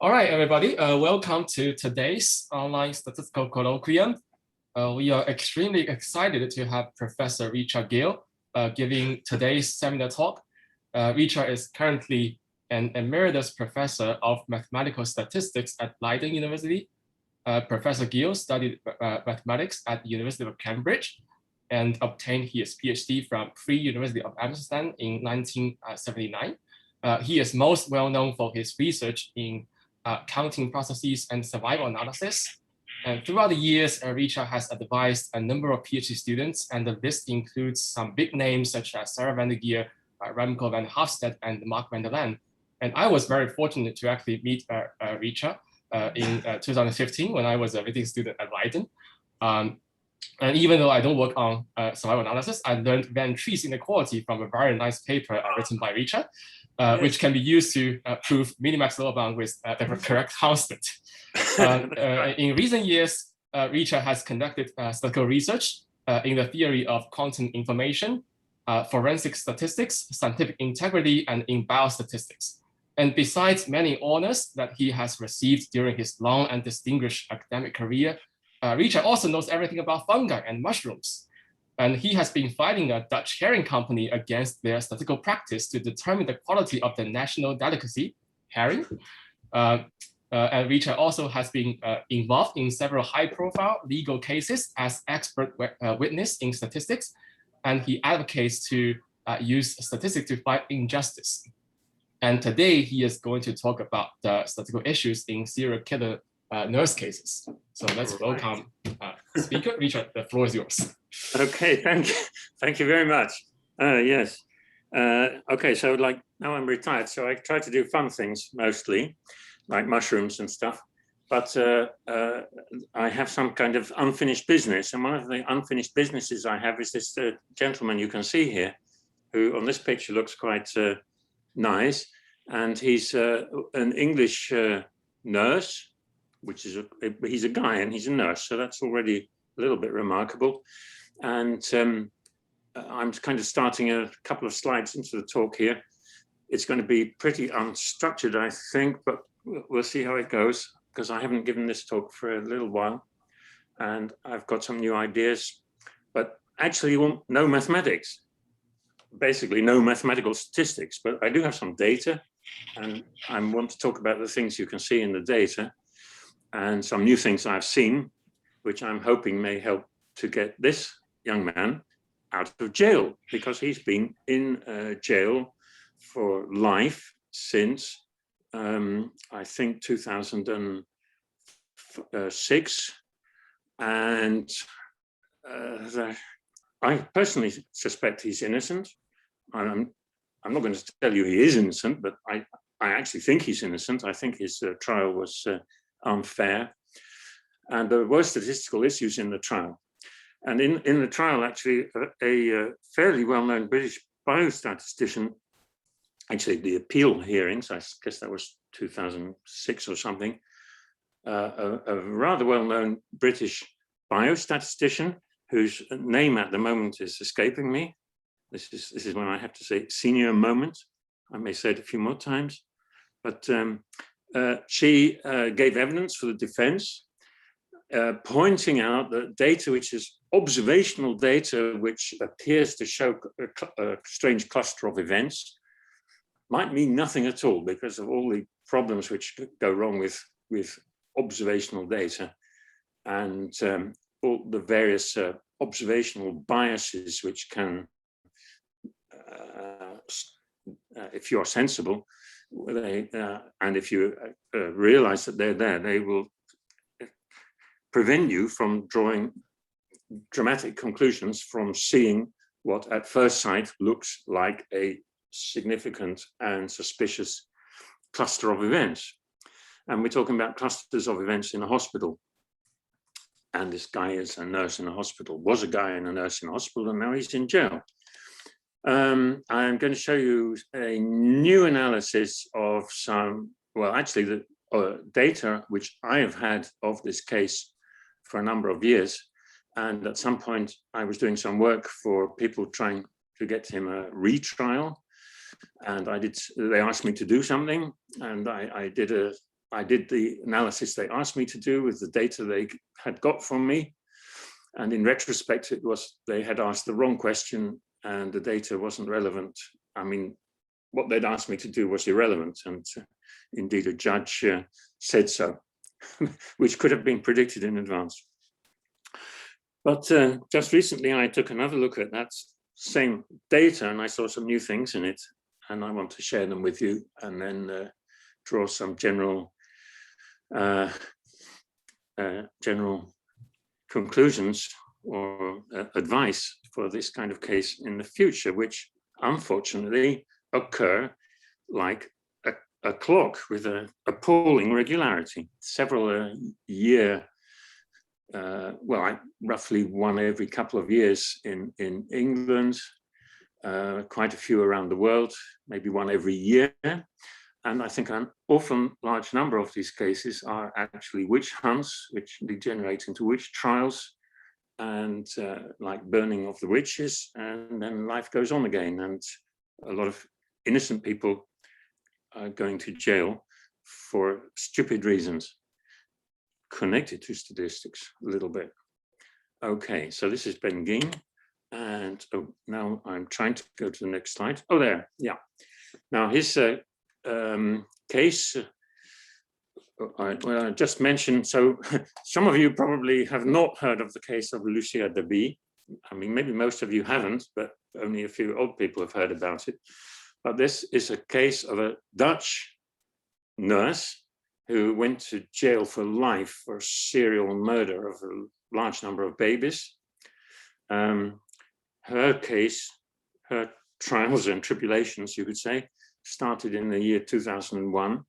All right, everybody, welcome to today's online statistical colloquium. We are extremely excited to have Professor Richard Gill giving today's seminar talk. Richard is currently an emeritus professor of mathematical statistics at Leiden University. Professor Gill studied mathematics at the University of Cambridge and obtained his PhD from Free University of Amsterdam in 1979. He is most well known for his research in counting processes and survival analysis. And throughout the years, Richard has advised a number of PhD students, and the list includes some big names such as Sarah van der Geer, Remco van Hofstede, and Mark van der Laan. And I was very fortunate to actually meet Richard in 2015 when I was a visiting student at Leiden. And even though I don't work on survival analysis, I learned Van Trees inequality from a very nice paper written by Richard, which can be used to prove minimax lower bound with the correct constant. In recent years, Richard has conducted statistical research in the theory of content information, forensic statistics, scientific integrity, and in biostatistics. And besides many honors that he has received during his long and distinguished academic career, Richard also knows everything about fungi and mushrooms. And he has been fighting a Dutch herring company against their statistical practice to determine the quality of the national delicacy, herring. And Richard also has been involved in several high-profile legal cases as expert witness in statistics, and he advocates to use statistics to fight injustice. And today he is going to talk about the statistical issues in serial killer nurse cases. So let's welcome speaker Richard. The floor is yours. Okay, thank you very much. Yes. Okay, so like now I'm retired, so I try to do fun things mostly, like mushrooms and stuff. But I have some kind of unfinished business, and one of the unfinished businesses I have is this gentleman you can see here, who on this picture looks quite nice, and he's an English nurse, which is he's a guy and he's a nurse, so that's already a little bit remarkable. And I'm kind of starting a couple of slides into the talk here. It's going to be pretty unstructured, I think, but we'll see how it goes, because I haven't given this talk for a little while, and I've got some new ideas, but actually no mathematics, basically no mathematical statistics, but I do have some data, and I want to talk about the things you can see in the data, and some new things I've seen, which I'm hoping may help to get this young man out of jail, because he's been in jail for life since I think 2006, and I personally suspect he's innocent. I'm not going to tell you he is innocent, but I actually think he's innocent. I think his trial was unfair, and there were statistical issues in the trial. And in the trial, actually, a fairly well-known British biostatistician, actually the appeal hearings, I guess that was 2006 or something, a rather well-known British biostatistician whose name at the moment is escaping me. This is when I have to say senior moment. I may say it a few more times, but she gave evidence for the defense, pointing out that data which is observational data which appears to show a strange cluster of events might mean nothing at all, because of all the problems which go wrong with observational data, and all the various observational biases which can, if you're sensible, and if you realize that they're there, they will prevent you from drawing dramatic conclusions from seeing what at first sight looks like a significant and suspicious cluster of events. And we're talking about clusters of events in a hospital. And this guy is a nurse in a hospital, was a guy and a nurse in a hospital, and now he's in jail. I'm going to show you a new analysis of some, well, actually the data which I have had of this case for a number of years. And at some point I was doing some work for people trying to get him a retrial. And they asked me to do something, and I did a I did the analysis they asked me to do with the data they had got from me. And in retrospect, they had asked the wrong question and the data wasn't relevant. I mean, what they'd asked me to do was irrelevant. And indeed, a judge said so, which could have been predicted in advance. But just recently, I took another look at that same data and I saw some new things in it. And I want to share them with you and then draw some general conclusions or advice for this kind of case in the future, which unfortunately occur like a clock with an appalling regularity. Several roughly one every couple of years in England, quite a few around the world, maybe one every year. And I think an often large number of these cases are actually witch hunts, which degenerate into witch trials and like burning of the witches, and then life goes on again. And a lot of innocent people are going to jail for stupid reasons connected to statistics a little bit. Okay, so this is Ben Geen. And now I'm trying to go to the next slide. Oh, there, yeah. Now his case, I just mentioned, so some of you probably have not heard of the case of Lucia de B. I mean, maybe most of you haven't, but only a few old people have heard about it. But this is a case of a Dutch nurse who went to jail for life for serial murder of a large number of babies. Her case, her trials and tribulations, you could say, started in the year 2001.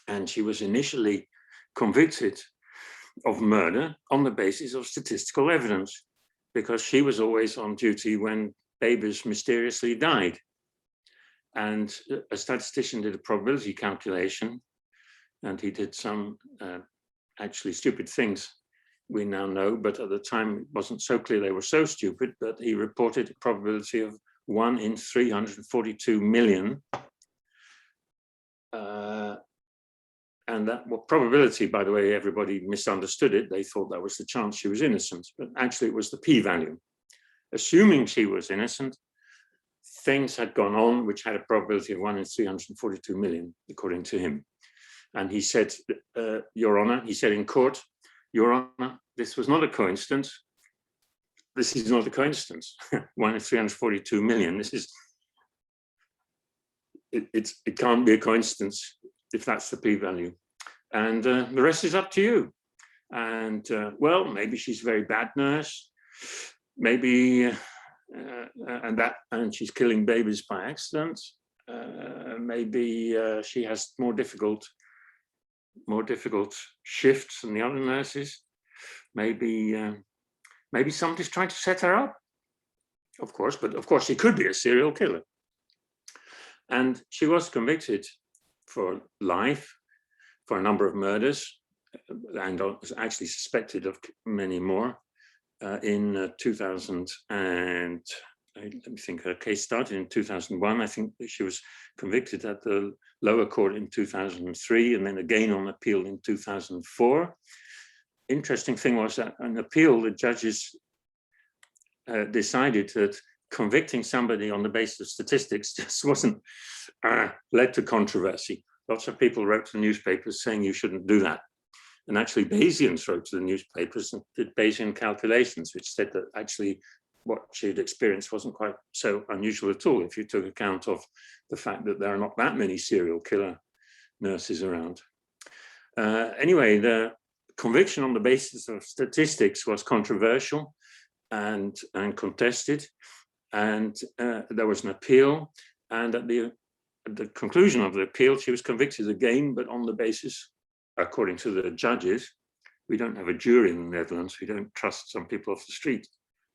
And she was initially convicted of murder on the basis of statistical evidence, because she was always on duty when babies mysteriously died. And a statistician did a probability calculation, and he did some actually stupid things we now know, but at the time it wasn't so clear they were so stupid, but he reported a probability of 1 in 342 million. And that probability, by the way, everybody misunderstood it. They thought that was the chance she was innocent, but actually it was the p-value. Assuming she was innocent, things had gone on which had a probability of 1 in 342 million, according to him. And he said, Your Honor, he said in court, Your Honor, this was not a coincidence. This is not a coincidence. 1 in 342 million. This is, it can't be a coincidence if that's the p-value. And the rest is up to you. And well, maybe she's a very bad nurse. Maybe, and she's killing babies by accident. Maybe she has more difficult shifts than the other nurses. Maybe somebody's trying to set her up. Of course, but of course she could be a serial killer. And she was convicted for life for a number of murders, and was actually suspected of many more. In 2000 and let me think, her case started in 2001. I think she was convicted at the lower court in 2003, and then again on appeal in 2004. Interesting thing was that on appeal, the judges decided that convicting somebody on the basis of statistics just wasn't led to controversy. Lots of people wrote to the newspapers saying you shouldn't do that. And actually Bayesians wrote to the newspapers and did Bayesian calculations, which said that actually what she'd experienced wasn't quite so unusual at all if you took account of the fact that there are not that many serial killer nurses around. Anyway, the conviction on the basis of statistics was controversial and contested. And there was an appeal. And at the conclusion of the appeal, she was convicted again, but on the basis, according to the judges, we don't have a jury in the Netherlands. We don't trust some people off the street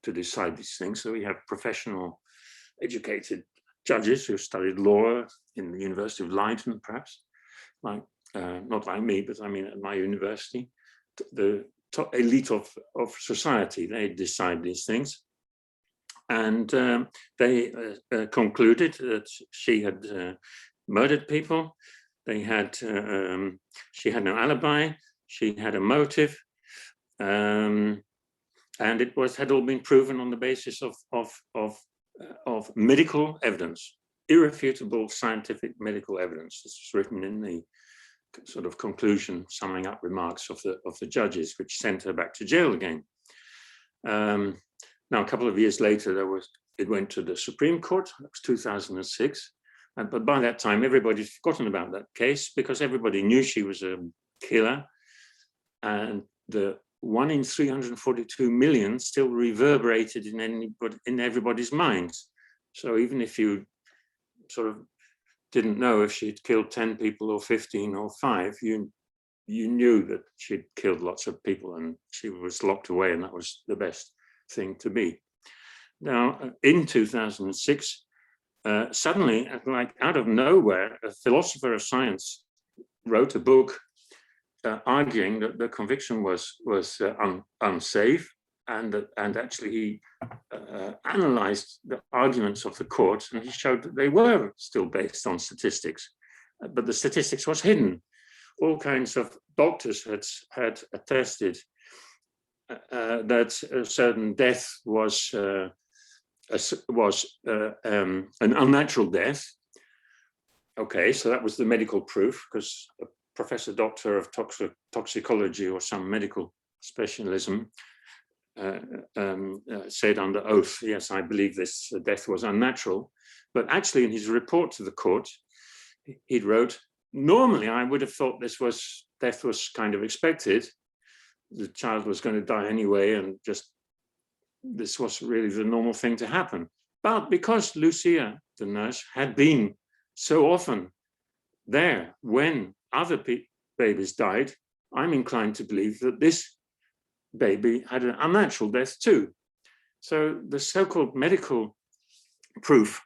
to decide these things. So we have professional, educated judges who studied law in the University of Leiden, perhaps, like not like me, but I mean at my university, the top elite of society. They decide these things. And they concluded that she had murdered people, They had she had no alibi. She had a motive, and it had all been proven on the basis of medical evidence, irrefutable scientific medical evidence. This was written in the sort of conclusion, summing up remarks of the judges, which sent her back to jail again. Now, a couple of years later, it went to the Supreme Court. That was 2006. But by that time, everybody'd forgotten about that case because everybody knew she was a killer. And the 1 in 342 million still reverberated in everybody's minds. So even if you sort of didn't know if she'd killed 10 people or 15 or 5, you knew that she'd killed lots of people and she was locked away, and that was the best thing to be. Now, in 2006, suddenly, like out of nowhere, a philosopher of science wrote a book arguing that the conviction was unsafe, and actually he analyzed the arguments of the court, and he showed that they were still based on statistics, but the statistics was hidden. All kinds of doctors had attested that a certain death was an unnatural death. Okay, so that was the medical proof, because a professor doctor of toxicology or some medical specialism said under oath, yes, I believe this death was unnatural. But actually, in his report to the court, he wrote, normally I would have thought death was kind of expected. The child was going to die anyway, and just this was really the normal thing to happen. But because Lucia, the nurse, had been so often there when other babies died, I'm inclined to believe that this baby had an unnatural death too. So the so-called medical proof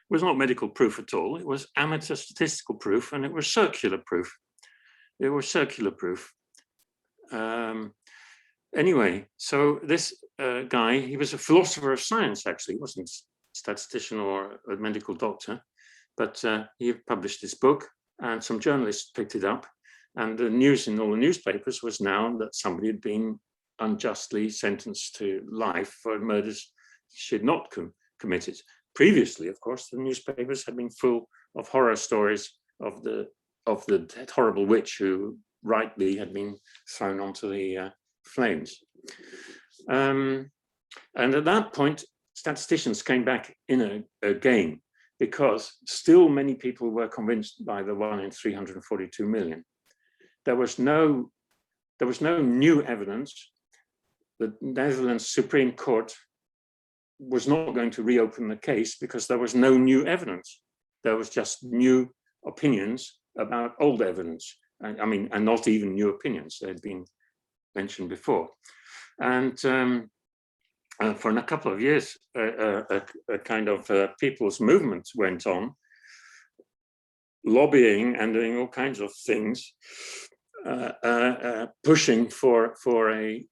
was not medical proof at all. It was amateur statistical proof, and it was circular proof. It was circular proof. Anyway, so this guy, he was a philosopher of science, actually. He wasn't a statistician or a medical doctor, but he published this book, and some journalists picked it up. And the news in all the newspapers was now that somebody had been unjustly sentenced to life for murders she had not committed. Previously, of course, the newspapers had been full of horror stories of the horrible witch who rightly had been thrown onto the flames. And at that point, statisticians came back in again, because still many people were convinced by the 1 in 342 million. There was no new evidence. The Netherlands Supreme Court was not going to reopen the case because there was no new evidence. There was just new opinions about old evidence. And not even new opinions. They had been mentioned before. And for a couple of years, a kind of people's movement went on, lobbying and doing all kinds of things, pushing for a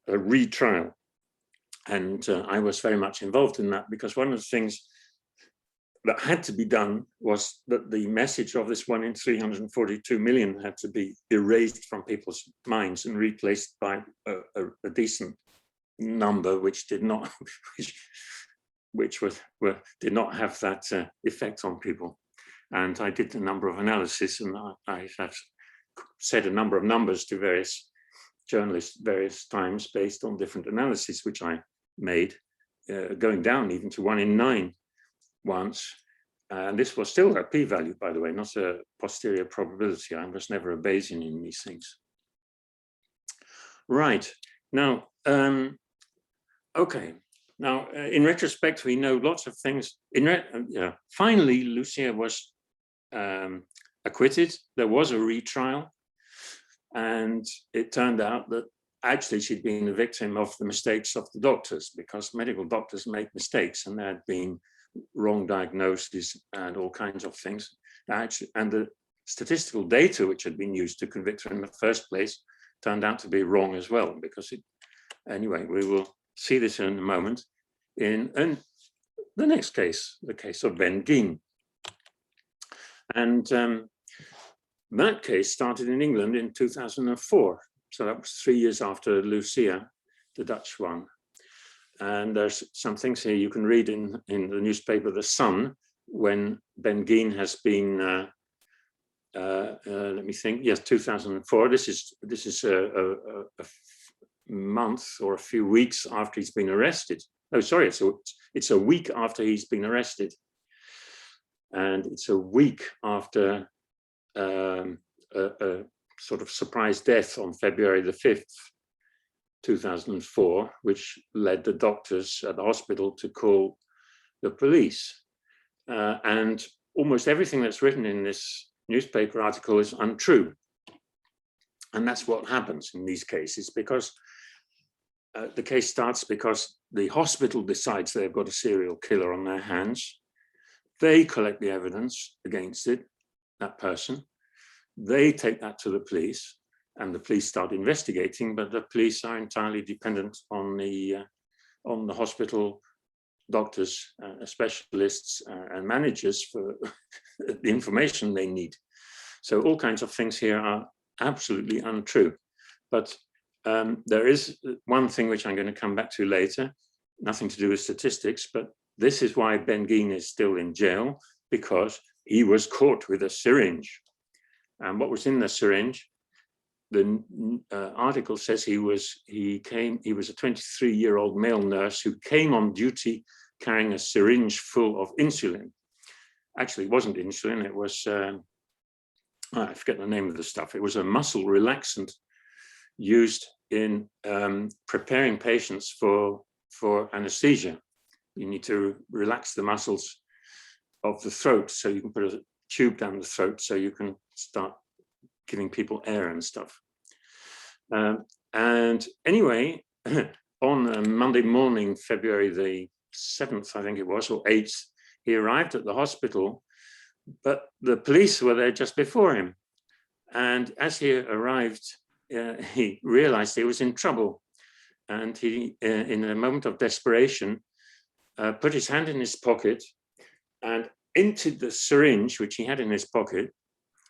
retrial. And I was very much involved in that, because one of the things that had to be done was that the message of this 1 in 342 million had to be erased from people's minds and replaced by a decent number, which did not, did not have that effect on people. And I did a number of analysis, and I have said a number of numbers to various journalists various times based on different analyses which I made, going down even to 1 in 9 once. And this was still a p-value, by the way, not a posterior probability. I was never a Bayesian in these things. Right. Now, okay. Now, in retrospect, we know lots of things. Finally, Lucia was acquitted. There was a retrial. And it turned out that actually she'd been a victim of the mistakes of the doctors, because medical doctors make mistakes, and there had been wrong diagnoses and all kinds of things. And the statistical data which had been used to convict her in the first place turned out to be wrong as well, because anyway, we will see this in a moment in the next case, the case of Geen. And that case started in England in 2004. So that was 3 years after Lucia, the Dutch one. And there's some things here you can read in the newspaper, The Sun, when Ben Geen has been, let me think, yes, 2004. This is a month or a few weeks after he's been arrested. Oh, sorry, it's a week after he's been arrested. And it's a week after a sort of surprise death on February the 5th, 2004, which led the doctors at the hospital to call the police. And almost everything that's written in this newspaper article is untrue. And that's what happens in these cases, because the case starts because the hospital decides they've got a serial killer on their hands. They collect the evidence against it, that person. They take that to the police, and the police start investigating, but the police are entirely dependent on the hospital doctors, specialists, and managers for the information they need. So all kinds of things here are absolutely untrue. But there is one thing which I'm going to come back to later, nothing to do with statistics, but this is why Ben Geen is still in jail, because he was caught with a syringe. And what was in the syringe? The article says he was a 23-year-old male nurse who came on duty carrying a syringe full of insulin. Actually, it wasn't insulin, it was, I forget the name of the stuff. It was a muscle relaxant used in preparing patients for anesthesia. You need to relax the muscles of the throat, so you can put a tube down the throat so you can start giving people air and stuff. And anyway, on Monday morning, February the 7th, I think it was, or 8th, he arrived at the hospital, but the police were there just before him. And as he arrived, he realized he was in trouble. And he, in a moment of desperation, put his hand in his pocket and emptied the syringe, which he had in his pocket.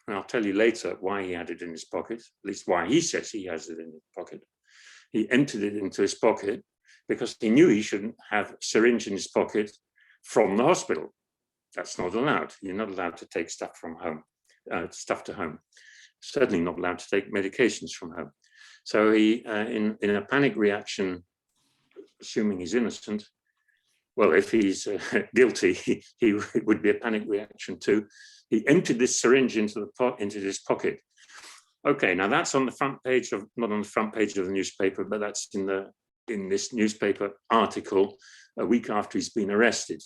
And I'll tell you later why he had it in his pocket, at least why he says he has it in his pocket. He emptied it into his pocket because he knew he shouldn't have a syringe in his pocket from the hospital. That's not allowed. You're not allowed to take stuff from home, stuff to home. Certainly not allowed to take medications from home. So he, in a panic reaction, assuming he's innocent, well, if he's guilty, it would be a panic reaction too. He emptied this syringe into his pocket. Okay, now that's on the front page of, not on the front page of the newspaper, but that's in this newspaper article a week after he's been arrested.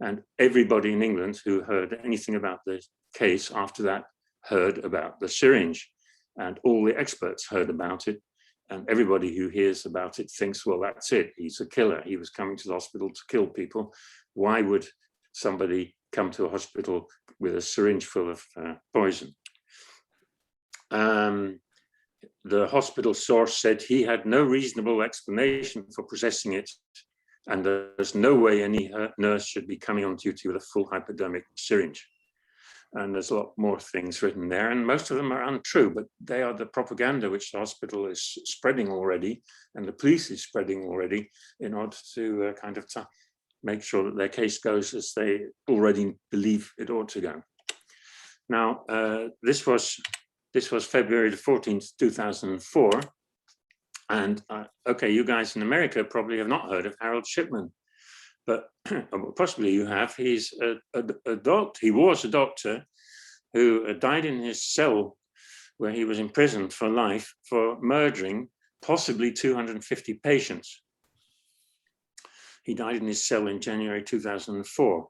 And everybody in England who heard anything about the case after that heard about the syringe, and all the experts heard about it. And everybody who hears about it thinks, well, that's it. He's a killer. He was coming to the hospital to kill people. Why would somebody come to a hospital with a syringe full of poison? The hospital source said he had no reasonable explanation for possessing it, and there's no way any nurse should be coming on duty with a full hypodermic syringe. And there's a lot more things written there, and most of them are untrue, but they are the propaganda which the hospital is spreading already, and the police is spreading already, in order to kind of make sure that their case goes as they already believe it ought to go. Now, this was February the 14th, 2004, and okay, you guys in America probably have not heard of Harold Shipman, but possibly you have. He's a doctor. He was a doctor who died in his cell where he was imprisoned for life for murdering possibly 250 patients. He died in his cell in January 2004.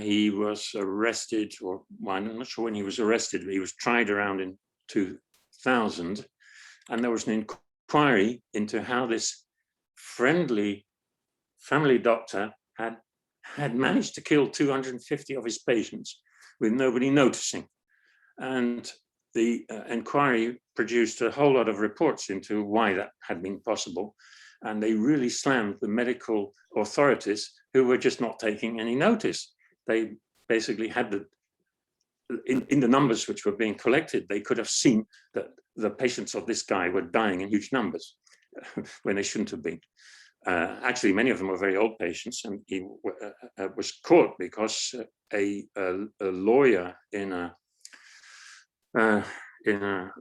He was arrested, or well, I'm not sure when he was arrested, but he was tried around in 2000, and there was an inquiry into how this friendly family doctor had managed to kill 250 of his patients with nobody noticing. And the inquiry produced a whole lot of reports into why that had been possible. And they really slammed the medical authorities who were just not taking any notice. They basically had in the numbers which were being collected, they could have seen that the patients of this guy were dying in huge numbers when they shouldn't have been. Actually, many of them were very old patients, and he was caught because a lawyer in a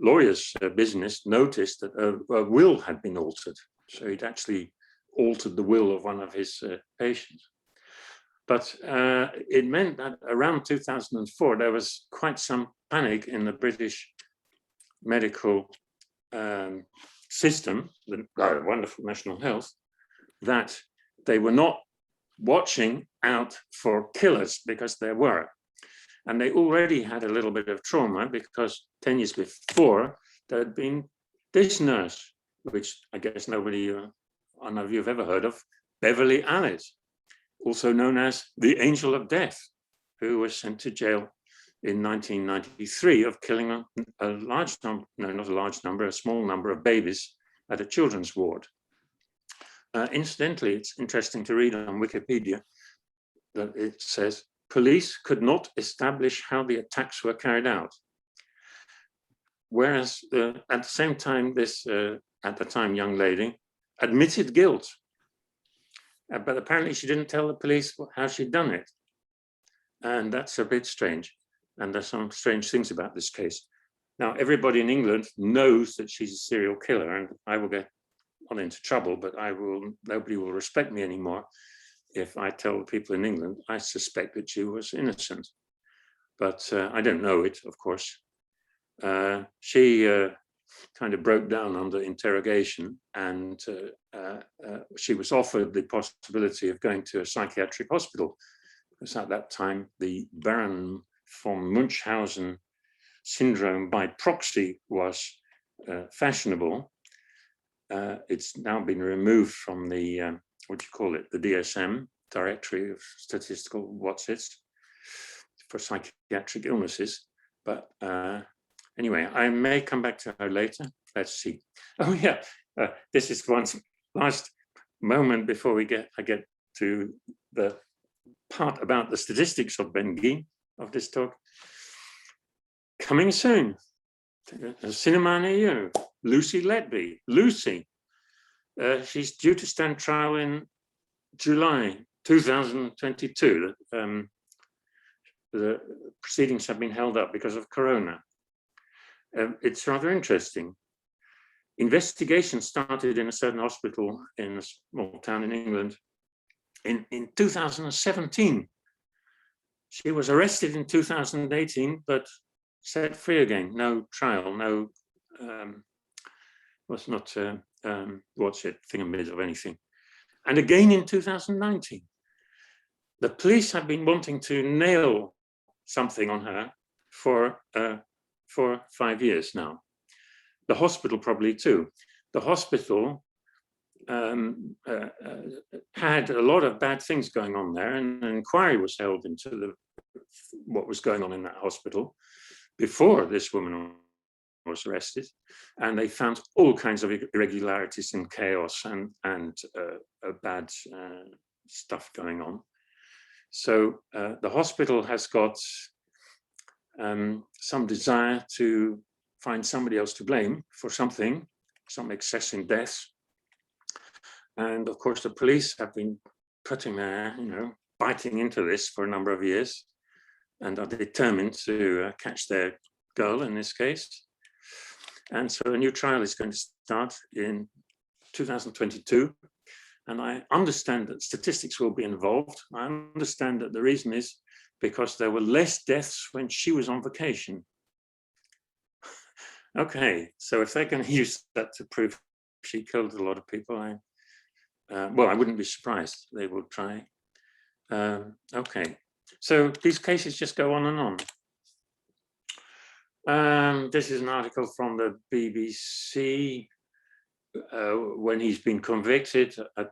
lawyer's business noticed that a will had been altered. So he'd actually altered the will of one of his patients. But it meant that around 2004, there was quite some panic in the British medical system, the wonderful National Health, that they were not watching out for killers, because there were. And they already had a little bit of trauma, because 10 years before, there had been this nurse, which I guess none of you have ever heard of, Beverley Allitt, also known as the Angel of Death, who was sent to jail in 1993 of killing a large number, no, not a large number, a small number of babies at a children's ward. Incidentally, it's interesting to read on Wikipedia that it says, police could not establish how the attacks were carried out. Whereas at the same time, this, at the time, young lady admitted guilt. But apparently she didn't tell the police how she'd done it. And that's a bit strange. And there's some strange things about this case. Now, everybody in England knows that she's a serial killer, and I will get not into trouble, but nobody will respect me anymore if I tell the people in England I suspect that she was innocent. But I don't know it, of course. She kind of broke down under interrogation, and she was offered the possibility of going to a psychiatric hospital, because at that time the Baron von Munchausen syndrome by proxy was fashionable. It's now been removed from the, what do you call it, the DSM, Directory of Statistical for psychiatric illnesses. But anyway, I may come back to her later. Let's see. Oh yeah, this is one last moment before I get to the part about the statistics of Geen, of this talk. Coming soon, a cinema near you, Lucy Letby. Lucy, she's due to stand trial in July 2022. The proceedings have been held up because of Corona. It's rather interesting. Investigation started in a certain hospital in a small town in England in 2017. She was arrested in 2018, but set free again. No trial, no, was not, what's it, thingamid of anything. And again in 2019. The police have been wanting to nail something on her for 5 years now. The hospital probably too. The hospital had a lot of bad things going on there, and an inquiry was held into what was going on in that hospital before this woman was arrested, and they found all kinds of irregularities and chaos and bad stuff going on. So the hospital has got some desire to find somebody else to blame for something, some excess in deaths. And of course, the police have been putting their, biting into this for a number of years, and are determined to catch their girl in this case. And so a new trial is going to start in 2022. And I understand that statistics will be involved. I understand that the reason is because there were less deaths when she was on vacation. Okay, so if they're going to use that to prove she killed a lot of people, well, I wouldn't be surprised. They will try. Okay, so these cases just go on and on. This is an article from the BBC when he's been convicted at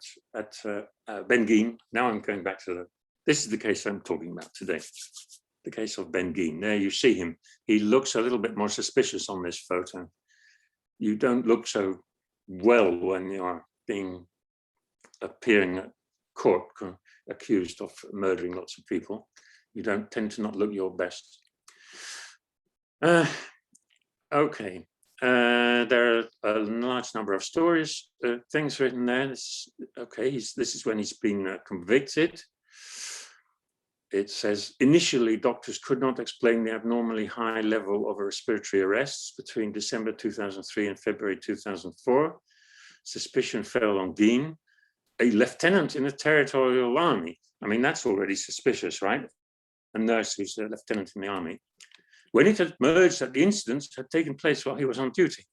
Geen. Now I'm going back to this is the case I'm talking about today. The case of Geen. There you see him. He looks a little bit more suspicious on this photo. You don't look so well when you are appearing at court accused of murdering lots of people. You don't tend to not look your best. Okay, there are a large number of stories, things written there. This is when he's been convicted. It says, initially, doctors could not explain the abnormally high level of respiratory arrests between December 2003 and February 2004. Suspicion fell on Geen, a lieutenant in the territorial army. I mean, that's already suspicious, right? A nurse who's a lieutenant in the army. When it had emerged that the incidents had taken place while he was on duty.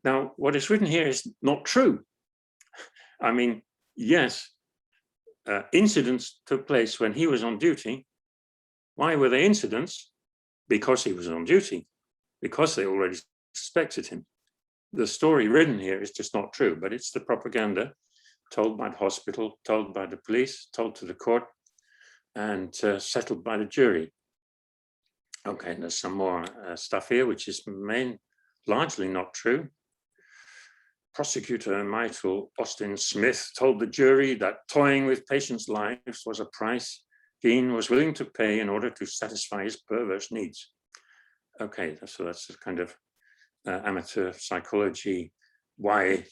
Now, what is written here is not true. I mean, yes, incidents took place when he was on duty. Why were they incidents? Because he was on duty, because they already suspected him. The story written here is just not true, but it's the propaganda told by the hospital, told by the police, told to the court, and settled by the jury. Okay, there's some more stuff here, which is largely not true. Prosecutor Michael Austin Smith told the jury that toying with patients' lives was a price Geen was willing to pay in order to satisfy his perverse needs. Okay, so that's a kind of amateur psychology, why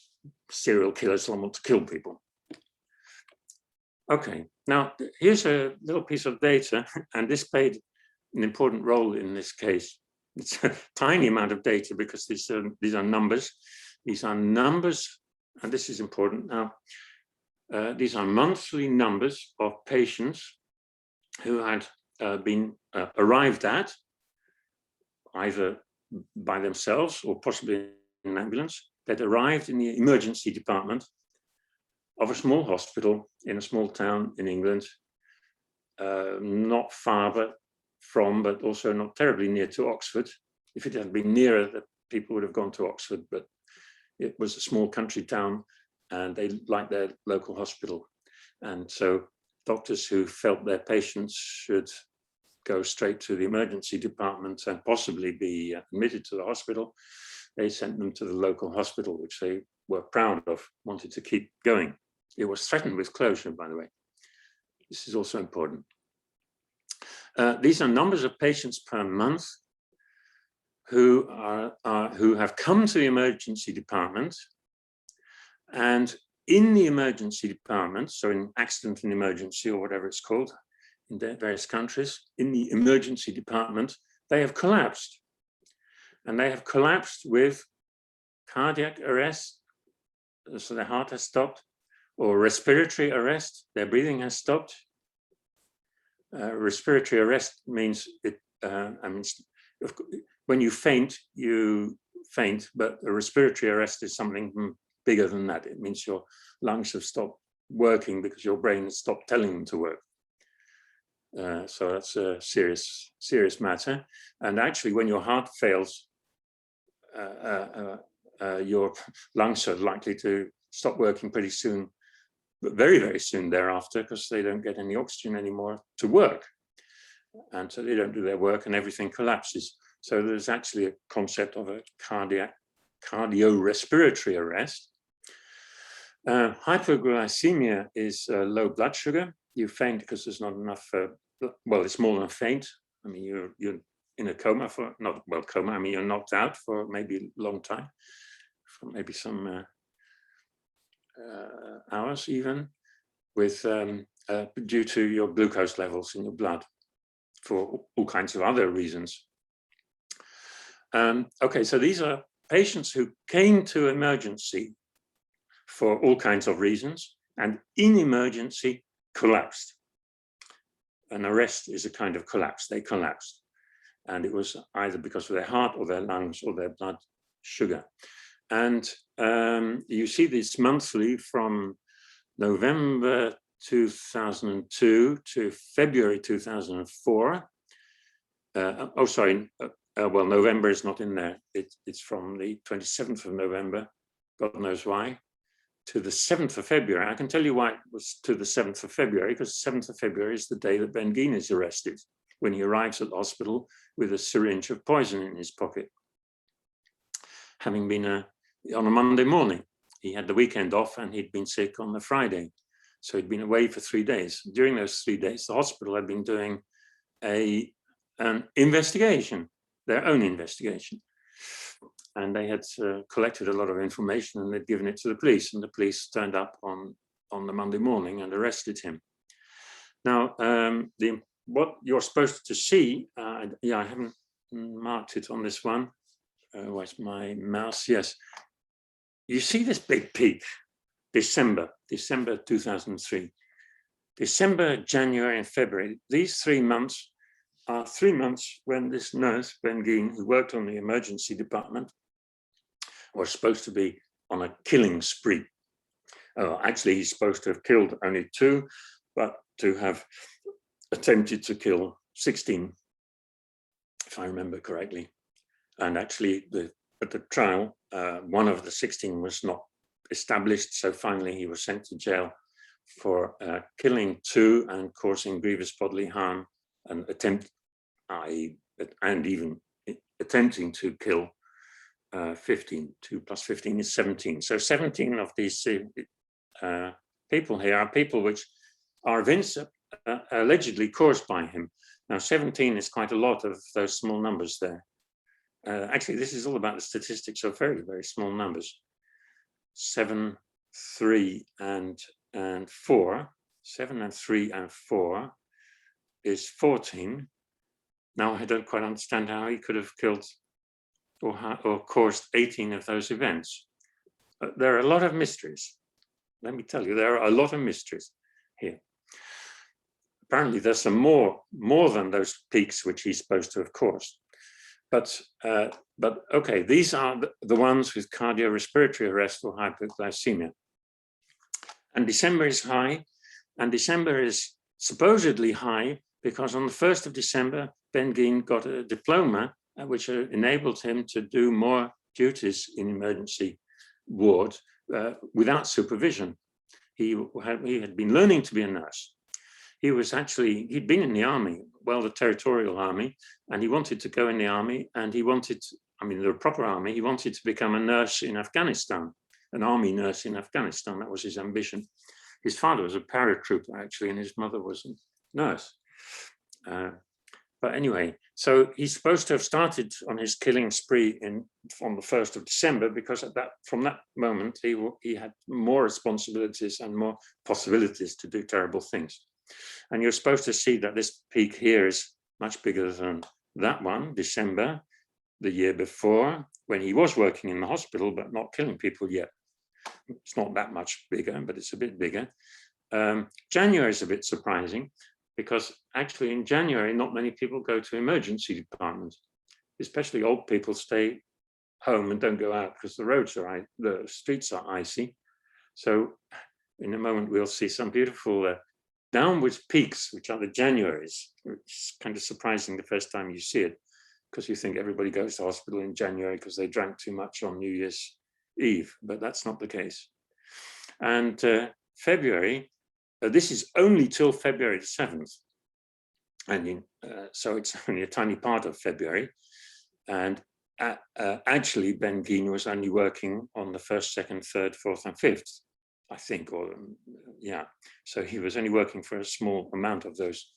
serial killers want to kill people. Okay, now here's a little piece of data, and this played an important role in this case. It's a tiny amount of data because these are numbers. These are numbers, and this is important now. These are monthly numbers of patients who had been arrived at, either by themselves or possibly in an ambulance, that arrived in the emergency department of a small hospital in a small town in England, not far from, but also not terribly near to Oxford. If it had been nearer, the people would have gone to Oxford, but it was a small country town and they liked their local hospital. And so doctors who felt their patients should go straight to the emergency department and possibly be admitted to the hospital, they sent them to the local hospital, which they were proud of, wanted to keep going. It was threatened with closure, by the way. This is also important. These are numbers of patients per month who have come to the emergency department, and in the emergency department, so in accident and emergency or whatever it's called in various countries, in the emergency department, they have collapsed. And they have collapsed with cardiac arrest, so their heart has stopped, or respiratory arrest, their breathing has stopped. Respiratory arrest means when you faint, but a respiratory arrest is something bigger than that. It means your lungs have stopped working because your brain has stopped telling them to work. So that's a serious matter. And actually, when your heart fails, your lungs are likely to stop working pretty soon, but very, very soon thereafter, because they don't get any oxygen anymore to work. And so they don't do their work and everything collapses. So there's actually a concept of a cardiorespiratory arrest. Hypoglycemia is low blood sugar. You faint because there's not enough, well, it's more than a faint. I mean, you're in a coma for, not, well, coma, I mean, you're knocked out for maybe a long time, for maybe some hours even, with due to your glucose levels in your blood, for all kinds of other reasons. Okay, so these are patients who came to emergency for all kinds of reasons, and in emergency collapsed. An arrest is a kind of collapse. They collapsed, and it was either because of their heart or their lungs or their blood sugar. And you see this monthly from November 2002 to February 2004. Well, November is not in there. It's from the 27th of November, God knows why, to the 7th of February. I can tell you why it was to the 7th of February, because the 7th of February is the day that Ben Geen is arrested, when he arrives at the hospital with a syringe of poison in his pocket, having been on a Monday morning. He had the weekend off and he'd been sick on the Friday. So he'd been away for 3 days. During those 3 days, the hospital had been doing an investigation. their own investigation. And they had collected a lot of information and they'd given it to the police, and the police turned up on the Monday morning and arrested him. Now, what you're supposed to see, yeah, I haven't marked it on this one. Where's my mouse? Yes. You see this big peak, December 2003. December, January, and February. These 3 months are 3 months when this nurse, Ben Geen, who worked on the emergency department, was supposed to be on a killing spree. Actually, he's supposed to have killed only 2, but to have attempted to kill 16, if I remember correctly. And actually, at the trial, one of the 16 was not established, so finally he was sent to jail for killing 2 and causing grievous bodily harm and even attempting to kill 15. 2 plus 15 is 17. So 17 of these people here are people which are events allegedly caused by him. Now 17 is quite a lot of those small numbers there. Actually, this is all about the statistics of very, very small numbers. 7, 3, and 4. 7 and 3 and 4 is 14. Now I don't quite understand how he could have killed or caused 18 of those events. There are a lot of mysteries. Let me tell you, there are a lot of mysteries here. Apparently, there's some more than those peaks which he's supposed to have caused. But okay, these are the ones with cardiorespiratory arrest or hypoglycemia. And December is high, and December is supposedly high because on the 1st of December, Ben Geen got a diploma which enabled him to do more duties in emergency ward without supervision. He had been learning to be a nurse. He'd been in the army, well, the territorial army, and he wanted to go in the army, and the proper army, he wanted to become a nurse in Afghanistan, an army nurse in Afghanistan. That was his ambition. His father was a paratrooper, actually, and his mother was a nurse. But anyway, so he's supposed to have started on his killing spree on the 1st of December, because from that moment, he had more responsibilities and more possibilities to do terrible things. And you're supposed to see that this peak here is much bigger than that one, December, the year before, when he was working in the hospital, but not killing people yet. It's not that much bigger, but it's a bit bigger. January is a bit surprising, because actually in January, not many people go to emergency departments, especially old people stay home and don't go out because the streets are icy. So in a moment, we'll see some beautiful downwards peaks, which are the Januaries. It's kind of surprising the first time you see it, because you think everybody goes to hospital in January because they drank too much on New Year's Eve, but that's not the case. And February, this is only till February the 7th. And so it's only a tiny part of February. And actually, Ben Geen was only working on the 1st, 2nd, 3rd, 4th, and 5th, I think, or yeah. So he was only working for a small amount of those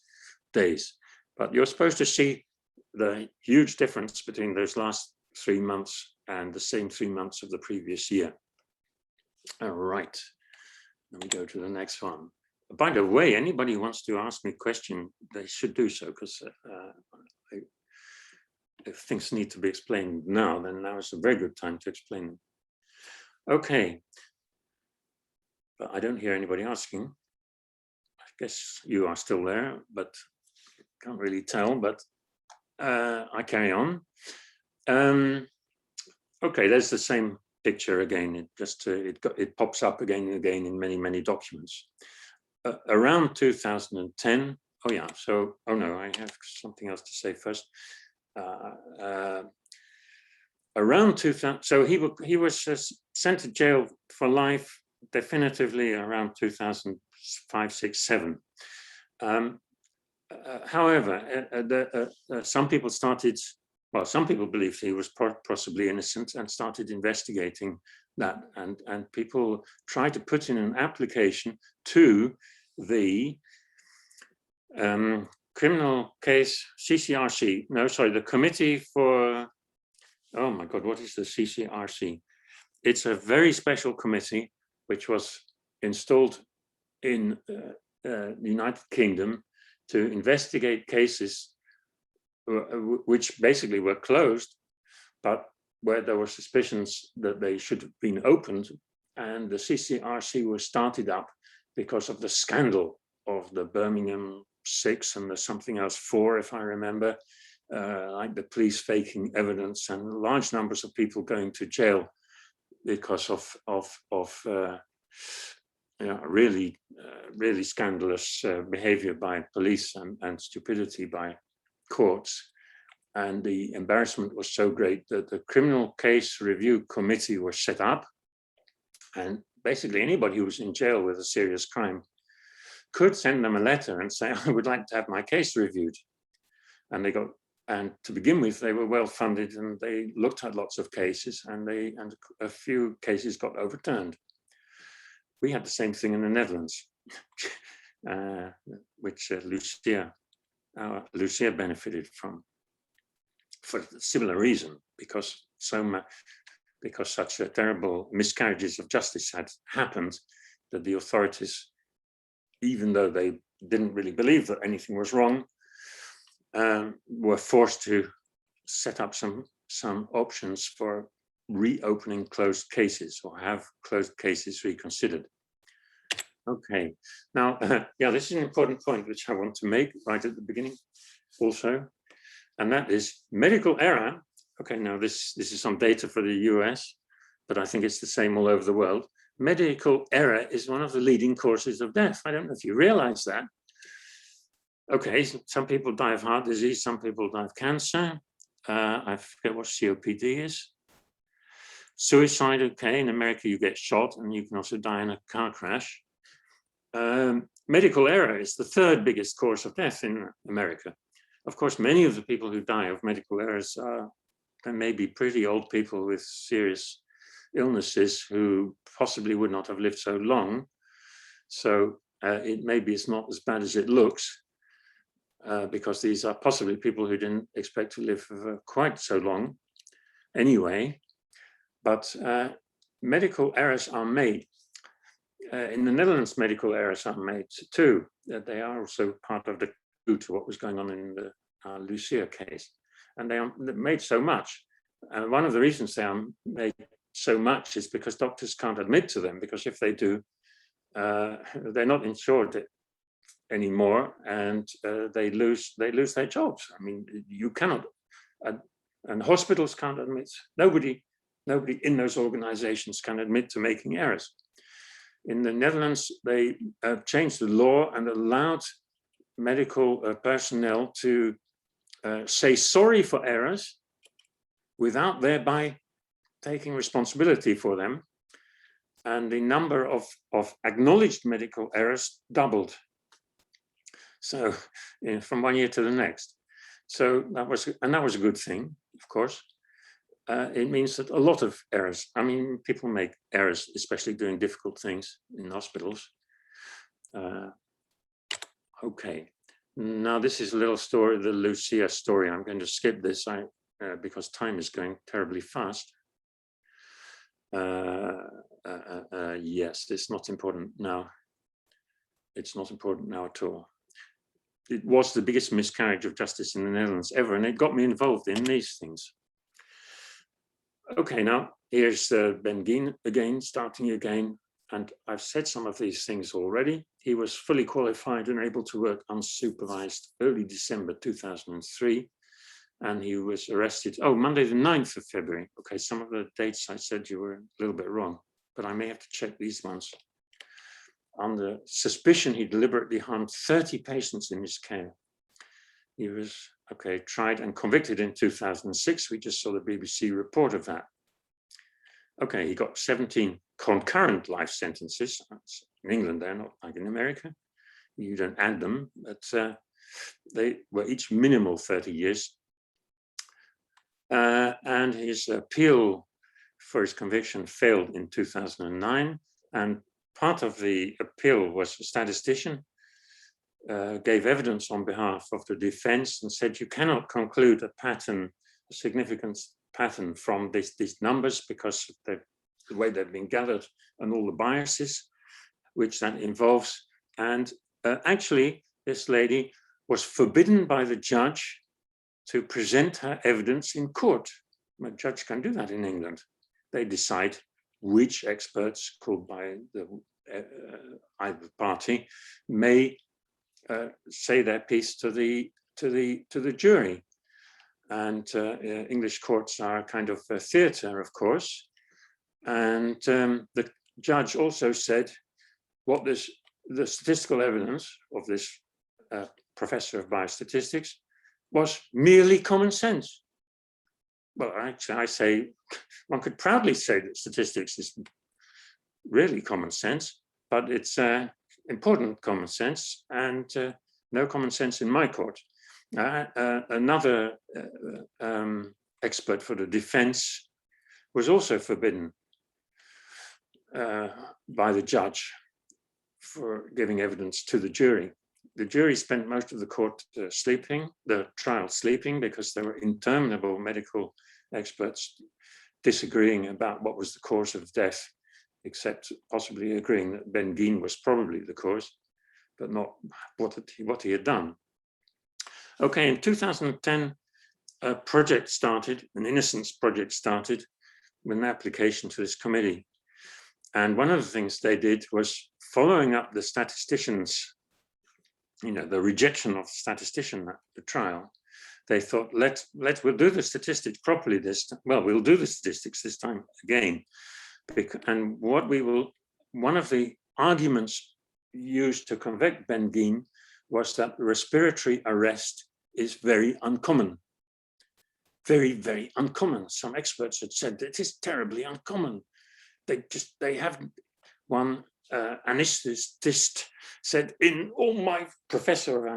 days. But you're supposed to see the huge difference between those last 3 months and the same 3 months of the previous year. All right, let me go to the next one. By the way, anybody who wants to ask me a question, they should do so, because if things need to be explained now, then now is a very good time to explain them. Okay, but I don't hear anybody asking. I guess you are still there, but can't really tell, but I carry on. Okay, there's the same picture again. It pops up again and again in many documents. Around 2010, oh yeah, so, oh no, I have something else to say first. Around 2000, so he was sent to jail for life definitively around 2005, 6, 7. However, some people some people believed he was possibly innocent and started investigating that, and people tried to put in an application to the criminal case, CCRC, no, sorry, the Committee for, oh my God, what is the CCRC? It's a very special committee which was installed in the United Kingdom to investigate cases which basically were closed, but where there were suspicions that they should have been opened. And the CCRC was started up because of the scandal of the Birmingham 6 and the something else 4, if I remember, like the police faking evidence and large numbers of people going to jail because of really scandalous behavior by police and stupidity by courts. And the embarrassment was so great that the Criminal Case Review Committee was set up. And basically anybody who was in jail with a serious crime could send them a letter and say, I would like to have my case reviewed. And to begin with, they were well funded and they looked at lots of cases and a few cases got overturned. We had the same thing in the Netherlands, which Lucia benefited from for a similar reason, because such terrible miscarriages of justice had happened that the authorities, even though they didn't really believe that anything was wrong, were forced to set up some options for reopening closed cases or have closed cases reconsidered. Okay, now, this is an important point which I want to make right at the beginning also, and that is medical error. Okay, now this is some data for the US, but I think it's the same all over the world. Medical error is one of the leading causes of death. I don't know if you realize that. Okay, some people die of heart disease, some people die of cancer. I forget what COPD is. Suicide, okay, in America you get shot and you can also die in a car crash. Medical error is the third biggest cause of death in America. Of course, many of the people who die of medical errors they may be pretty old people with serious illnesses who possibly would not have lived so long. So it's not as bad as it looks, because these are possibly people who didn't expect to live for quite so long anyway. But medical errors are made. In the Netherlands, medical errors are made too. They are also part of the clue to what was going on in the Lucia case. And they are made so much. And one of the reasons they are made so much is because doctors can't admit to them, because if they do, they're not insured anymore, and they lose their jobs. I mean, you cannot, and hospitals can't admit. Nobody in those organizations can admit to making errors. In the Netherlands, they changed the law and allowed medical personnel to say sorry for errors without thereby taking responsibility for them. And the number of acknowledged medical errors doubled. So from one year to the next. So that was a good thing, of course. It means that a lot of errors, I mean, people make errors, especially doing difficult things in hospitals. Okay, now this is a little story, the Lucia story. I'm going to skip this because time is going terribly fast. Yes, it's not important now. It's not important now at all. It was the biggest miscarriage of justice in the Netherlands ever, and it got me involved in these things. Okay, now here's Ben Geen again, starting again. And I've said some of these things already. He was fully qualified and able to work unsupervised early December 2003. And he was arrested, Monday the 9th of February. Okay, some of the dates I said you were a little bit wrong, but I may have to check these ones. Under suspicion, he deliberately harmed 30 patients in his care. He was, tried and convicted in 2006. We just saw the BBC report of that. Okay, he got 17 concurrent life sentences. In England, they're not like in America. You don't add them, but they were each minimal 30 years. And his appeal for his conviction failed in 2009. And part of the appeal was a statistician gave evidence on behalf of the defense and said you cannot conclude a pattern, a significant pattern from these numbers because of the way they've been gathered and all the biases which that involves. And actually, this lady was forbidden by the judge to present her evidence in court. A judge can do that in England. They decide which experts called by the either party may say their piece to the jury. And English courts are a kind of a theatre, of course. And the judge also said what the statistical evidence of this professor of biostatistics was merely common sense. Well, actually, I say one could proudly say that statistics is really common sense, but it's important common sense and no common sense in my court. Another expert for the defense was also forbidden by the judge for giving evidence to the jury. The jury spent most of the court sleeping, the trial sleeping, because there were interminable medical experts disagreeing about what was the cause of death, except possibly agreeing that Geen was probably the cause, but not what he had done. Okay, in 2010, a project started, an innocence project started with an application to this committee. And one of the things they did was following up the statisticians, the rejection of the statistician at the trial. They thought, we'll do the statistics properly this time. Well, we'll do the statistics this time again. And one of the arguments used to convict Geen was that respiratory arrest is very uncommon. Very, very uncommon. Some experts had said that it is terribly uncommon. They have one anesthetist said in all my professor of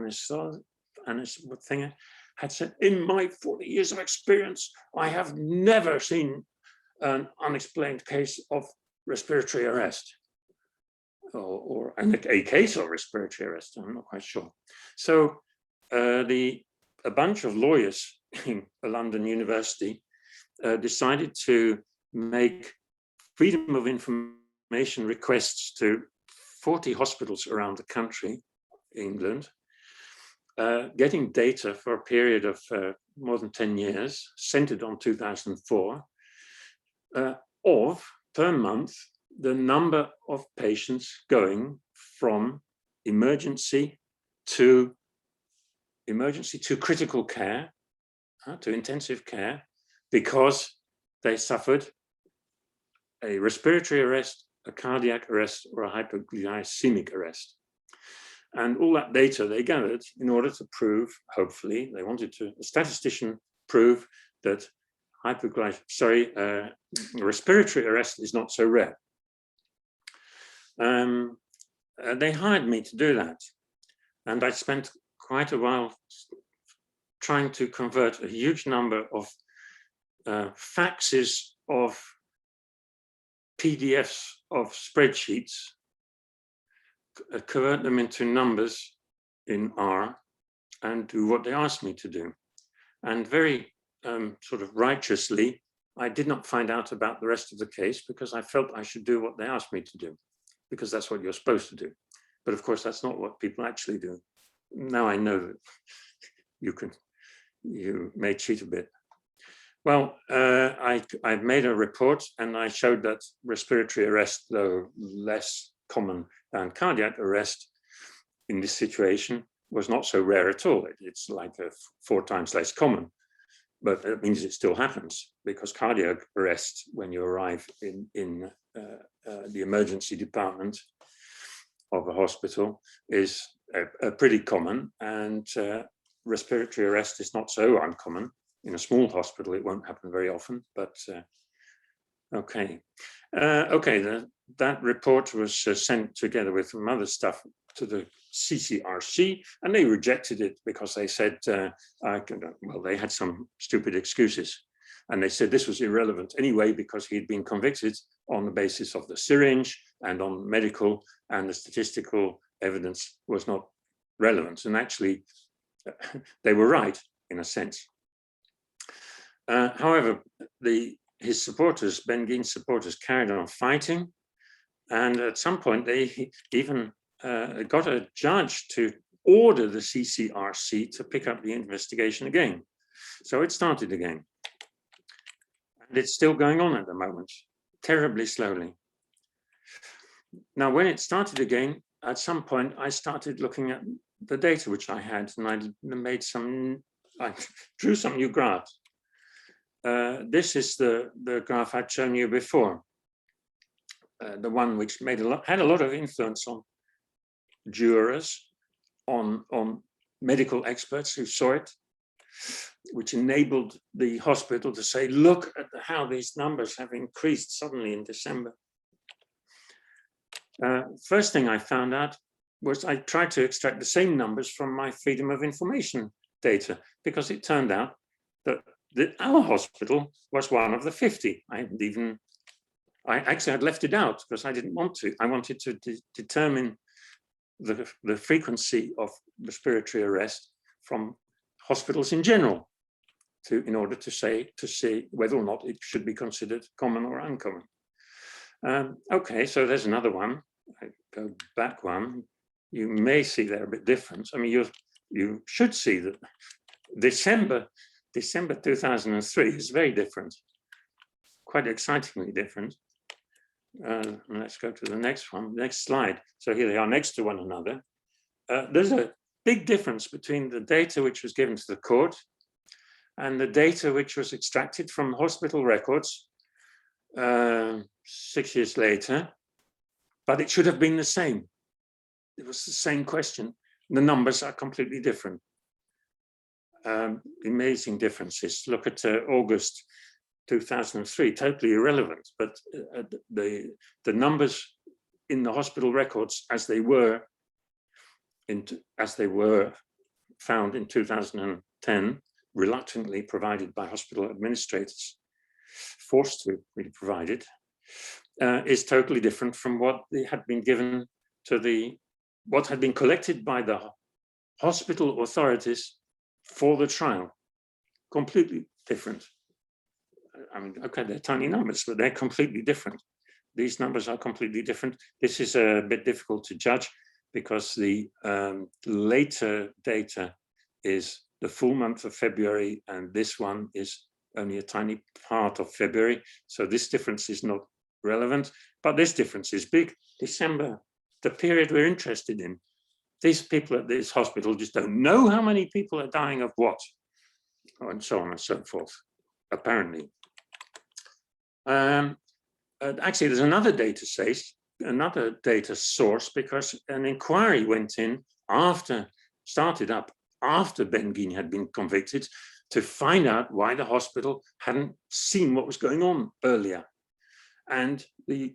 anesthesia had said, in my 40 years of experience, I have never seen an unexplained case of respiratory arrest or a case of respiratory arrest. I'm not quite sure. So a bunch of lawyers in London University decided to make freedom of information requests to 40 hospitals around the country, England, getting data for a period of more than 10 years, centered on 2004, of, per month, the number of patients going from emergency to critical care, to intensive care, because they suffered a respiratory arrest, a cardiac arrest, or a hypoglycemic arrest. And all that data they gathered in order to prove, hopefully, they wanted to, a statistician prove that respiratory arrest is not so rare. They hired me to do that. And I spent quite a while trying to convert a huge number of faxes of PDFs of spreadsheets, convert them into numbers in R and do what they asked me to do. And very sort of righteously, I did not find out about the rest of the case because I felt I should do what they asked me to do, because that's what you're supposed to do. But of course, that's not what people actually do. Now I know that you may cheat a bit. Well, I made a report and I showed that respiratory arrest, though less common than cardiac arrest in this situation, was not so rare at all. It's like 4 times less common, but it means it still happens, because cardiac arrest, when you arrive in the emergency department of a hospital, is pretty common, and respiratory arrest is not so uncommon. In a small hospital, it won't happen very often, but okay. That report was sent together with some other stuff to the CCRC, and they rejected it because they said, well, they had some stupid excuses. And they said this was irrelevant anyway, because he'd been convicted on the basis of the syringe and on medical, and the statistical evidence was not relevant. And actually, they were right in a sense. However, his supporters, Ben Geen's supporters, carried on fighting. And at some point, they even got a judge to order the CCRC to pick up the investigation again. So it started again. And it's still going on at the moment, terribly slowly. Now, when it started again, at some point, I started looking at the data which I had, and I drew some new graphs. This is the graph I'd shown you before, the one which had a lot of influence on jurors, on medical experts who saw it, which enabled the hospital to say, look at how these numbers have increased suddenly in December. First thing I found out was I tried to extract the same numbers from my freedom of information data, because it turned out that our hospital was one of the 50. I actually had left it out because I didn't want to. I wanted to determine the frequency of respiratory arrest from hospitals in general, in order to see whether or not it should be considered common or uncommon. Okay, so there's another one. I go back one. You may see they're a bit different. I mean, you should see that December 2003 is very different, quite excitingly different. Let's go to the next one, next slide. So here they are next to one another. There's a big difference between the data which was given to the court and the data which was extracted from hospital records 6 years later, but it should have been the same. It was the same question. The numbers are completely different. Amazing differences. Look at August 2003, totally irrelevant, but the numbers in the hospital records as they were found in 2010, reluctantly provided by hospital administrators, forced to be provided, is totally different from what had been given to what had been collected by the hospital authorities for the trial. Completely different. I mean, okay, they're tiny numbers, but they're completely different. These numbers are completely different. This is a bit difficult to judge because the later data is the full month of February, and this one is only a tiny part of February. So this difference is not relevant, but this difference is big. December, the period we're interested in. These people at this hospital just don't know how many people are dying of what, and so on and so forth, apparently. Actually, there's another data source, because an inquiry went in started up after Ben Geen had been convicted, to find out why the hospital hadn't seen what was going on earlier. And the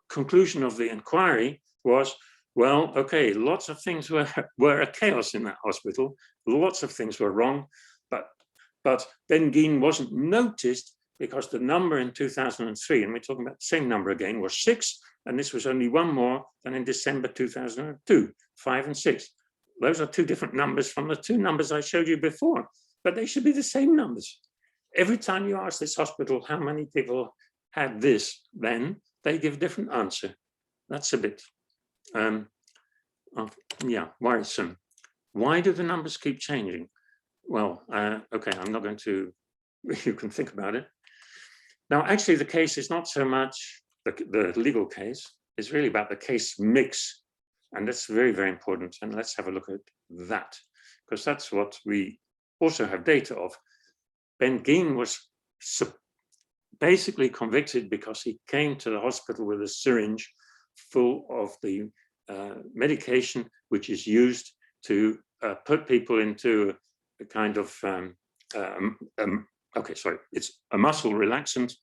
conclusion of the inquiry was, well, okay, lots of things were a chaos in that hospital. Lots of things were wrong, but Ben Geen wasn't noticed because the number in 2003, and we're talking about the same number again, was 6, and this was only one more than in December 2002, 5 and 6. Those are two different numbers from the two numbers I showed you before, but they should be the same numbers. Every time you ask this hospital how many people had this, then they give a different answer. That's a bit, worrisome. Why do the numbers keep changing? Well, okay, I'm not going to, you can think about it. Now, actually, the case is not so much the legal case, it's really about the case mix. And that's very, very important. And let's have a look at that, because that's what we also have data of. Ben Geen was basically convicted because he came to the hospital with a syringe full of the medication which is used to put people into a kind of, it's a muscle relaxant.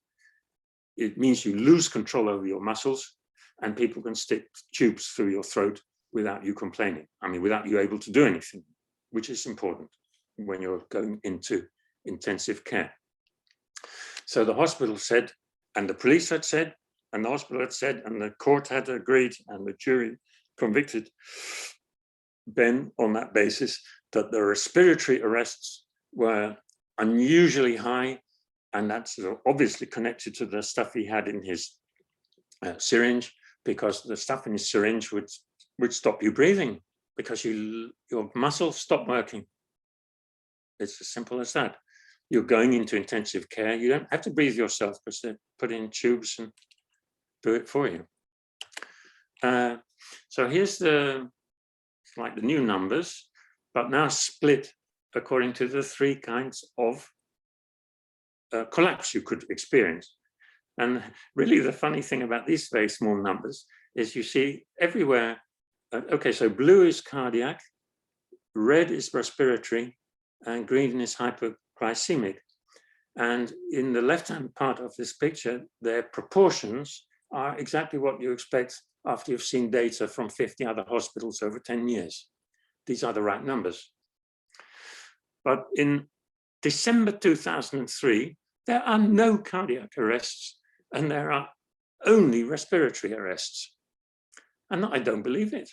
It means you lose control over your muscles, and people can stick tubes through your throat without you complaining. I mean, without you able to do anything, which is important when you're going into intensive care. So the hospital said, and the police had said, and the hospital had said, and the court had agreed, and the jury convicted Ben on that basis that the respiratory arrests were unusually high, and that's obviously connected to the stuff he had in his syringe, because the stuff in his syringe would stop you breathing because your muscles stop working. It's as simple as that. You're going into intensive care. You don't have to breathe yourself because they put in tubes and do it for you. So here's the new numbers, but now split according to the three kinds of collapse you could experience. And really the funny thing about these very small numbers is you see everywhere, okay, so blue is cardiac, red is respiratory, and green is hypoglycemic. And in the left-hand part of this picture, their proportions are exactly what you expect after you've seen data from 50 other hospitals over 10 years. These are the right numbers. But in December 2003, there are no cardiac arrests and there are only respiratory arrests. And I don't believe it.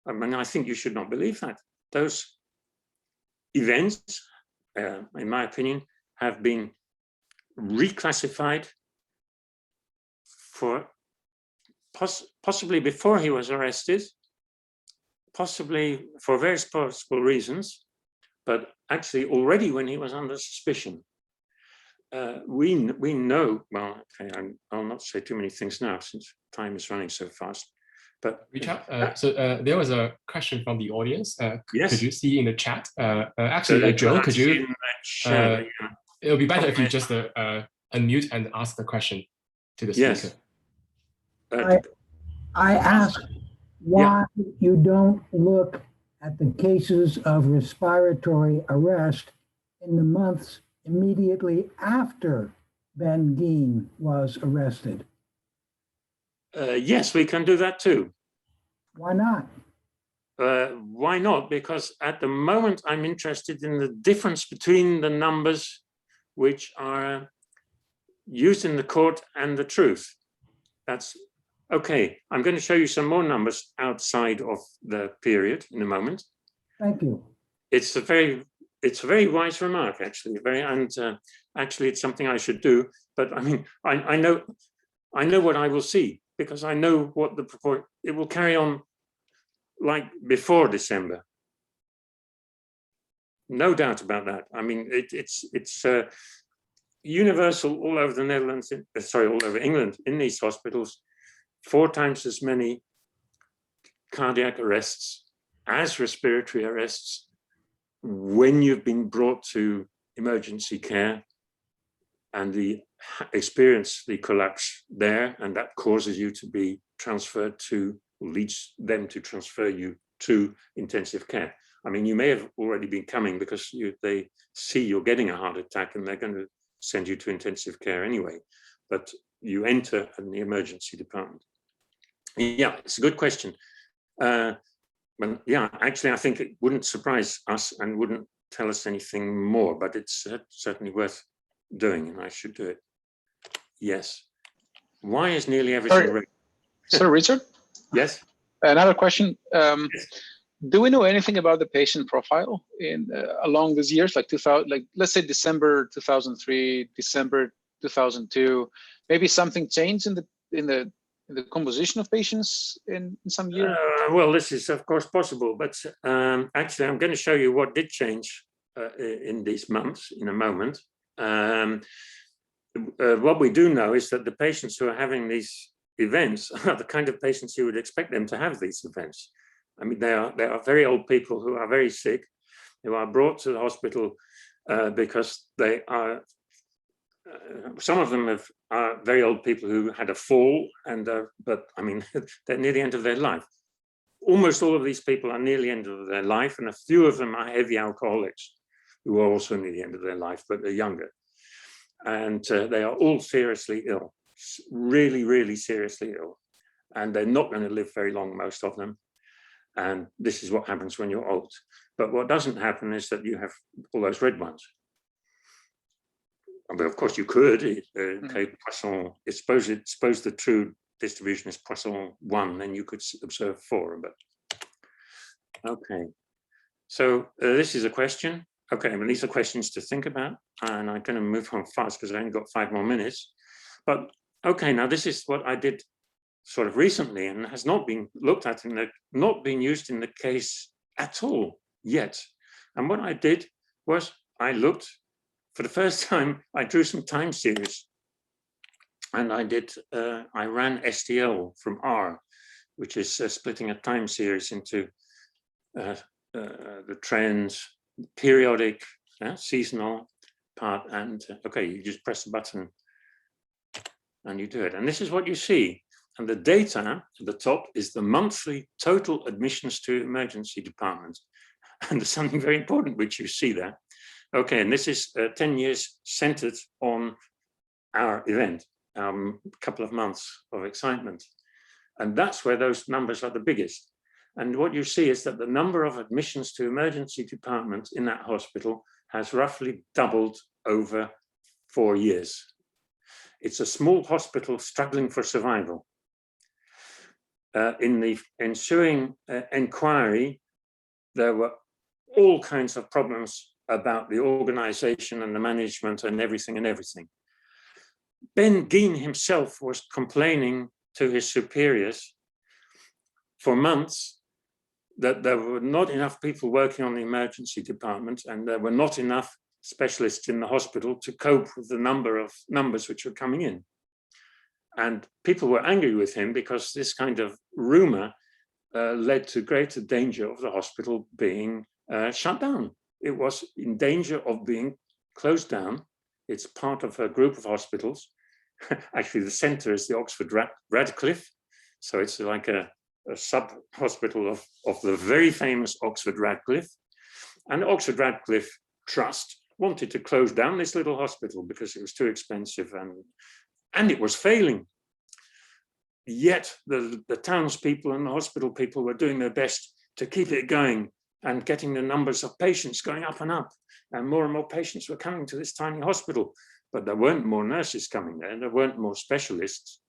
I mean, I think you should not believe that. Those events, in my opinion, have been reclassified for possibly before he was arrested, possibly for various possible reasons, but actually already when he was under suspicion. We know, well, okay, I'll not say too many things now since time is running so fast. But Richard, there was a question from the audience. Yes. Could you see in the chat? Actually, Joe, could you? It would be better if you just unmute and ask the question to the speaker. Yes. I asked why you don't look at the cases of respiratory arrest in the months immediately after Ben Geen was arrested. Yes, we can do that too. Why not? Why not? Because at the moment I'm interested in the difference between the numbers which are used in the court and the truth. That's okay. I'm going to show you some more numbers outside of the period in a moment. Thank you. It's a very wise remark, actually. Actually, it's something I should do. But I mean, I know what I will see because I know what the proportion. It will carry on like before December. No doubt about that. I mean, it's universal all over the Netherlands. Sorry, all over England in these hospitals. 4 times as many cardiac arrests as respiratory arrests when you've been brought to emergency care and experience the collapse there, and that causes you to be transferred to, leads them to transfer you to intensive care. I mean, you may have already been coming because they see you're getting a heart attack and they're going to send you to intensive care anyway, but you enter in the emergency department. Yeah, it's a good question. But yeah, actually, I think it wouldn't surprise us and wouldn't tell us anything more, but it's certainly worth doing, and I should do it. Yes. Why is nearly everything red? Sorry, Richard? Yes. Another question. Yes. Do we know anything about the patient profile in along these years, like let's say December 2003, December 2002? Maybe something changed in the composition of patients in some year? Well, this is of course possible, but actually I'm going to show you what did change in these months in a moment. What we do know is that the patients who are having these events are the kind of patients you would expect them to have these events. I mean, they are very old people who are very sick, who are brought to the hospital because they are, some of them are very old people who had a fall, and but I mean, they're near the end of their life. Almost all of these people are near the end of their life, and a few of them are heavy alcoholics who are also near the end of their life, but they're younger. And they are all seriously ill, really, really seriously ill. And they're not going to live very long, most of them. And this is what happens when you're old. But what doesn't happen is that you have all those red ones. But of course you could, okay, Poisson, suppose the true distribution is Poisson 1, then you could observe 4. But Okay, so this is a question. Okay, well, these are questions to think about, and I'm going to move on fast because I only got 5 more minutes. But okay, now this is what I did sort of recently and has not been looked at not been used in the case at all yet. And what I did was I looked for the first time, I drew some time series, and I ran STL from R, which is splitting a time series into the trends, periodic, seasonal part, and okay, you just press the button and you do it. And this is what you see. And the data at the top is the monthly total admissions to emergency departments. And there's something very important which you see there. Okay, and this is 10 years centered on our event, a couple of months of excitement. And that's where those numbers are the biggest. And what you see is that the number of admissions to emergency departments in that hospital has roughly doubled over 4 years. It's a small hospital struggling for survival. In the ensuing inquiry, there were all kinds of problems about the organization and the management and everything. Geen himself was complaining to his superiors for months that there were not enough people working on the emergency department and there were not enough specialists in the hospital to cope with the numbers which were coming in. And people were angry with him because this kind of rumor led to greater danger of the hospital being shut down. It was in danger of being closed down. It's part of a group of hospitals. Actually, the center is the Oxford Radcliffe. So it's like a sub-hospital of the very famous Oxford Radcliffe. And the Oxford Radcliffe Trust wanted to close down this little hospital because it was too expensive and it was failing. Yet the townspeople and the hospital people were doing their best to keep it going and getting the numbers of patients going up and up. And more patients were coming to this tiny hospital, but there weren't more nurses coming there. There weren't more specialists.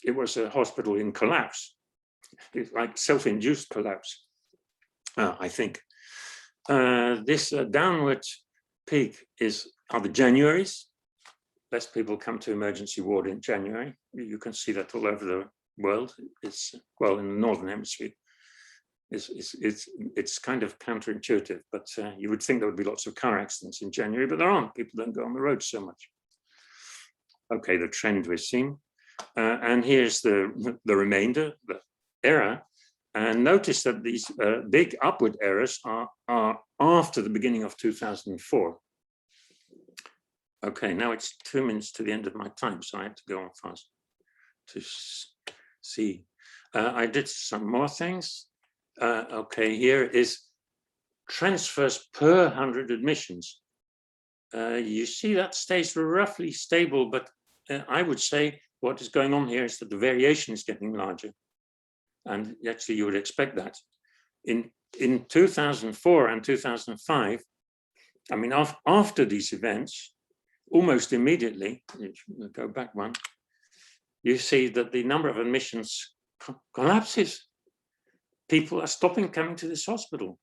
It was a hospital in collapse. It's like self-induced collapse, I think. This downward peak are the Januaries. Less people come to emergency ward in January. You can see that all over the world. It's, well, in the Northern Hemisphere, it's kind of counterintuitive, but you would think there would be lots of car accidents in January, but there aren't. People don't go on the road so much. Okay, the trend we're seeing. And here's the remainder, the error. And notice that these big upward errors are after the beginning of 2004. Okay, now it's 2 minutes to the end of my time, so I have to go on fast to see. I did some more things. Okay, here is transfers per 100 admissions. You see that stays roughly stable, but I would say what is going on here is that the variation is getting larger. And actually you would expect that. In 2004 and 2005, I mean, after these events, almost immediately, go back one, you see that the number of admissions collapses. People are stopping coming to this hospital.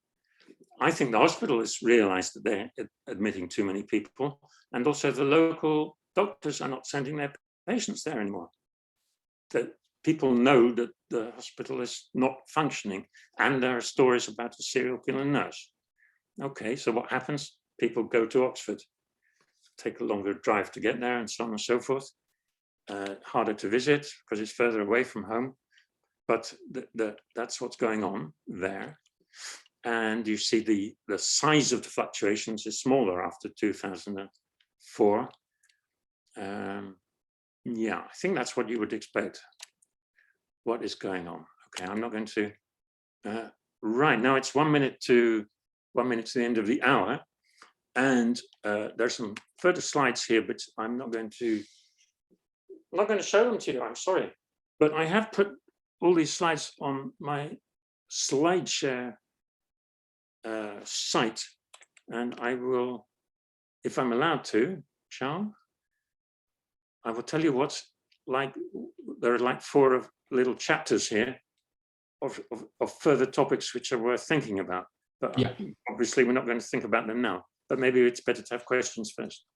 I think the hospital has realized that they're admitting too many people, and also the local doctors are not sending their patients there anymore. That people know that the hospital is not functioning, and there are stories about a serial killer nurse. Okay, so what happens? People go to Oxford, take a longer drive to get there, and so on and so forth. Harder to visit because it's further away from home, but that's what's going on there. And you see the size of the fluctuations is smaller after 2004. Yeah, I think that's what you would expect. What is going on? Okay, I'm not going to. Right now, it's 1 minute to the end of the hour, and there's some further slides here, but I'm not going to show them to you. I'm sorry, but I have put all these slides on my SlideShare site, and I will, if I'm allowed to, Charles, I will tell you what's like. There are like 4 little chapters here of further topics which are worth thinking about. But Yeah. obviously we're not going to think about them now. But maybe it's better to have questions first.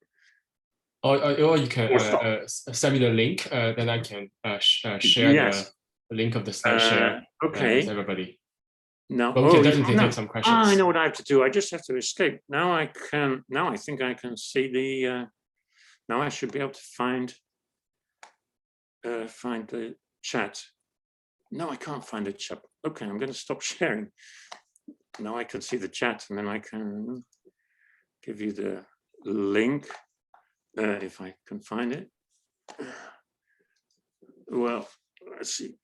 Or you can Or stop. send me the link, then I can share Yes. the link of the slideshare Okay. with everybody. No. But we can definitely no. take some questions. I know what I have to do. I just have to escape. Now I can. Now I think I can see the. Now I should be able to find the chat. No, I can't find the chat. Okay, I'm going to stop sharing. Now I can see the chat, and then I can give you the link if I can find it. Well, let's see.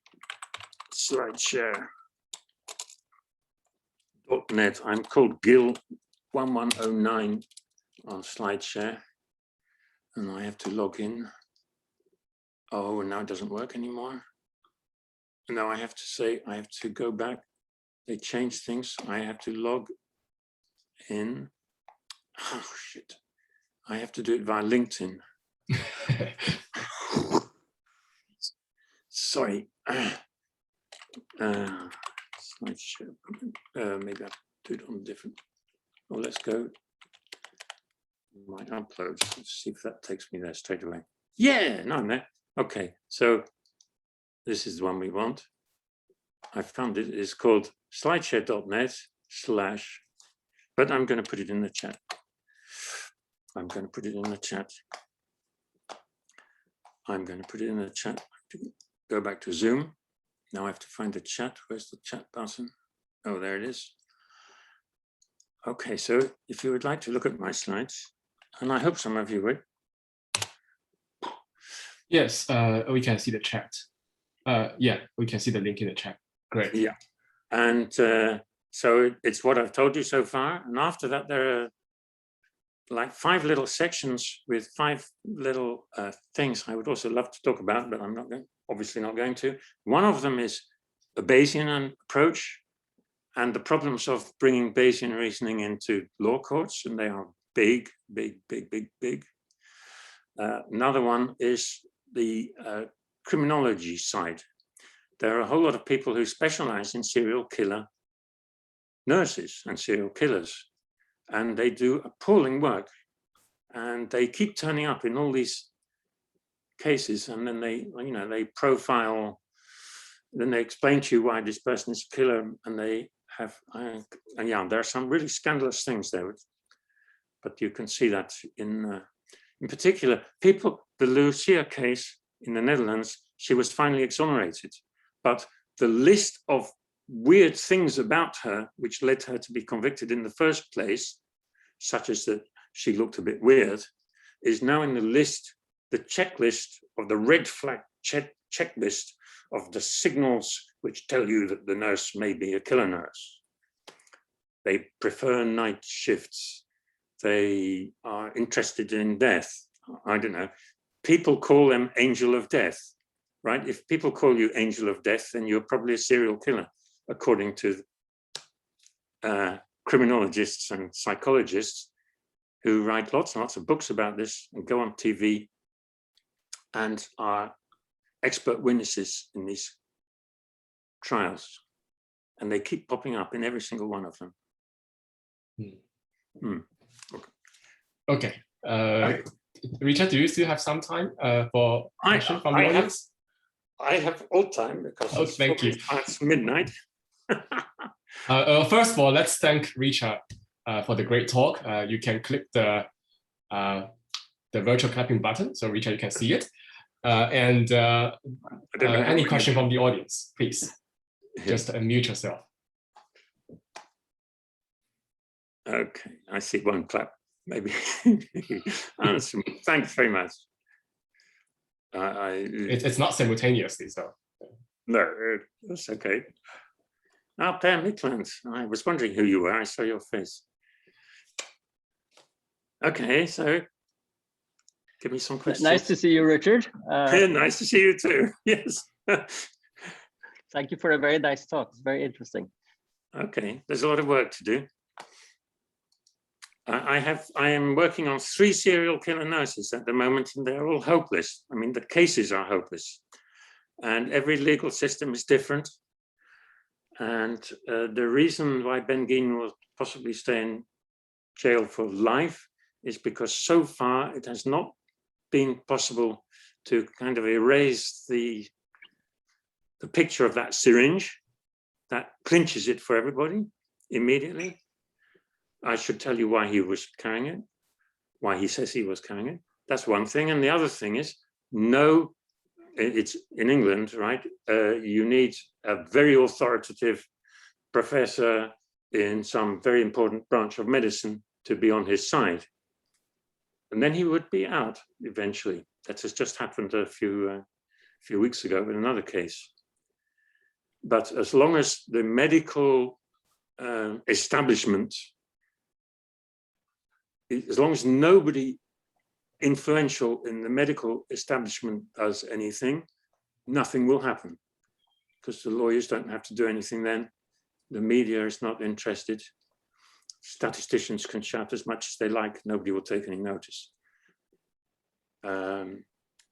SlideShare.net. I'm called Gil1109 on SlideShare, and I have to log in. Oh, now it doesn't work anymore. Now I have to say, I have to go back. They changed things. I have to log in. Oh, shit. I have to do it via LinkedIn. Sorry. SlideShare. Maybe I'll do it on different. Oh, let's go. My uploads. Let's see if that takes me there straight away. Yeah, no, I'm there. Okay, so this is the one we want. I found it. It's called slideshare.net/ but I'm going to put it in the chat. I'm going to put it in the chat. I'm going to put it in the chat. Go back to Zoom. Now I have to find the chat. Where's the chat button? Oh, there it is. Okay, so if you would like to look at my slides, and I hope some of you would. Yes, we can see the chat. Yeah, we can see the link in the chat. Great. Yeah, and so it's what I've told you so far. And after that, there are like 5 little sections with 5 little things I would also love to talk about, but I'm not going, obviously not going to. One of them is a Bayesian approach and the problems of bringing Bayesian reasoning into law courts, and they are big, big, big, big, big. Another one is the criminology side. There are a whole lot of people who specialize in serial killer nurses and serial killers, and they do appalling work, and they keep turning up in all these cases, and then they, you know, they profile, then they explain to you why this person is a killer, and they have, and yeah, there are some really scandalous things there, but you can see that in particular, people, the Lucia case in the Netherlands, she was finally exonerated, but the list of weird things about her, which led her to be convicted in the first place, such as that she looked a bit weird, is now in the list, the checklist of the red flag checklist of the signals which tell you that the nurse may be a killer nurse. They prefer night shifts. They are interested in death. I don't know. People call them angel of death, right? If people call you angel of death, then you're probably a serial killer, according to criminologists and psychologists who write lots and lots of books about this and go on TV and are expert witnesses in these trials. And they keep popping up in every single one of them. Okay. Richard, do you still have some time for questions from the audience? I have all time because thank you. It's midnight. First of all, let's thank Richard for the great talk. You can click the virtual clapping button, so Richard, you can see it. And any question from the audience, please. Just unmute yourself. Okay, I see one clap, maybe. Thanks very much. It's not simultaneously, so. No, that's okay. Per Midland, I was wondering who you were. I saw your face. Okay, so give me some questions. Nice to see you, Richard. Nice to see you too. Yes. Thank you for a very nice talk. It's very interesting. Okay, there's a lot of work to do. I am working on 3 serial killer nurses at the moment, and they're all hopeless. I mean, the cases are hopeless, and every legal system is different. And the reason why Ben Geen will possibly stay in jail for life is because so far it has not been possible to kind of erase the picture of that syringe that clinches it for everybody immediately. I should tell you why he was carrying it, why he says he was carrying it. That's one thing. And the other thing is, no, it's in England, right? You need a very authoritative professor in some very important branch of medicine to be on his side. And then he would be out eventually. That has just happened a few weeks ago in another case. But as long as the medical establishment, as long as nobody influential in the medical establishment does anything, nothing will happen, because the lawyers don't have to do anything then. The media is not interested. Statisticians can shout as much as they like. Nobody will take any notice.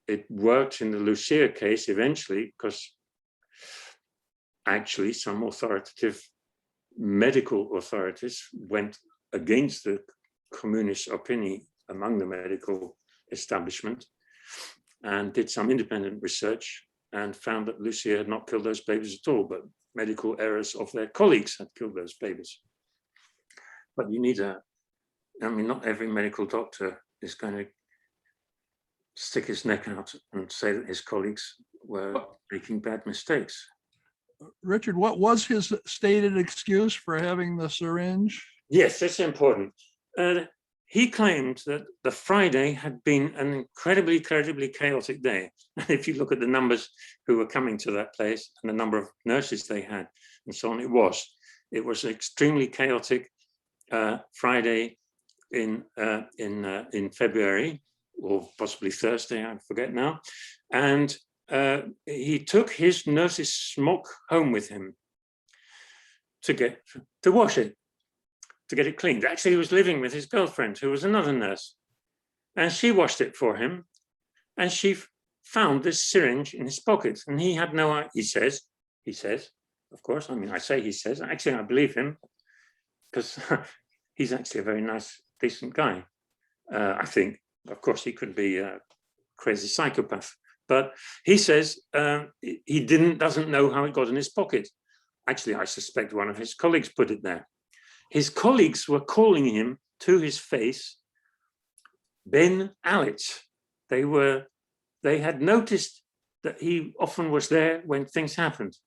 It worked in the Lucia case eventually, because actually some authoritative medical authorities went against the communist opinion among the medical establishment and did some independent research and found that Lucia had not killed those babies at all, but medical errors of their colleagues had killed those babies. But you need not every medical doctor is going to stick his neck out and say that his colleagues were making bad mistakes. Richard, what was his stated excuse for having the syringe? Yes, that's important. He claimed that the Friday had been an incredibly chaotic day. And if you look at the numbers who were coming to that place and the number of nurses they had and so on, it was an extremely chaotic Friday in February, or possibly Thursday, I forget now. And he took his nurse's smock home with him to wash it, to get it cleaned. Actually, he was living with his girlfriend, who was another nurse, and she washed it for him. And she found this syringe in his pocket, and he had no idea. He says, of course, I mean, I say he says, actually, I believe him, because he's actually a very nice, decent guy, I think. Of course, he could be a crazy psychopath, but he says he doesn't know how it got in his pocket. Actually, I suspect one of his colleagues put it there. His colleagues were calling him to his face, Ben Allitt. They had noticed that he often was there when things happened,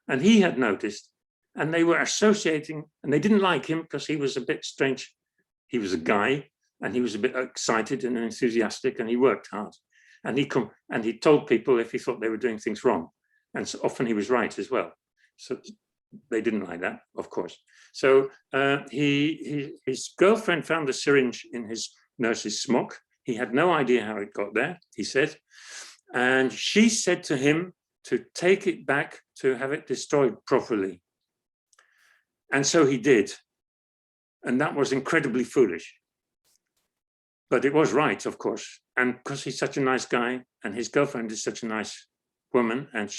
and he had noticed, and they were associating, and they didn't like him because he was a bit strange. He was a guy, and he was a bit excited and enthusiastic, and he worked hard, and he told people if he thought they were doing things wrong, and so often he was right as well. So they didn't like that, of course. So his girlfriend found the syringe in his nurse's smock. He had no idea how it got there, he said, and she said to him to take it back to have it destroyed properly. And so he did, and that was incredibly foolish. But it was right, of course, and because he's such a nice guy, and his girlfriend is such a nice woman, and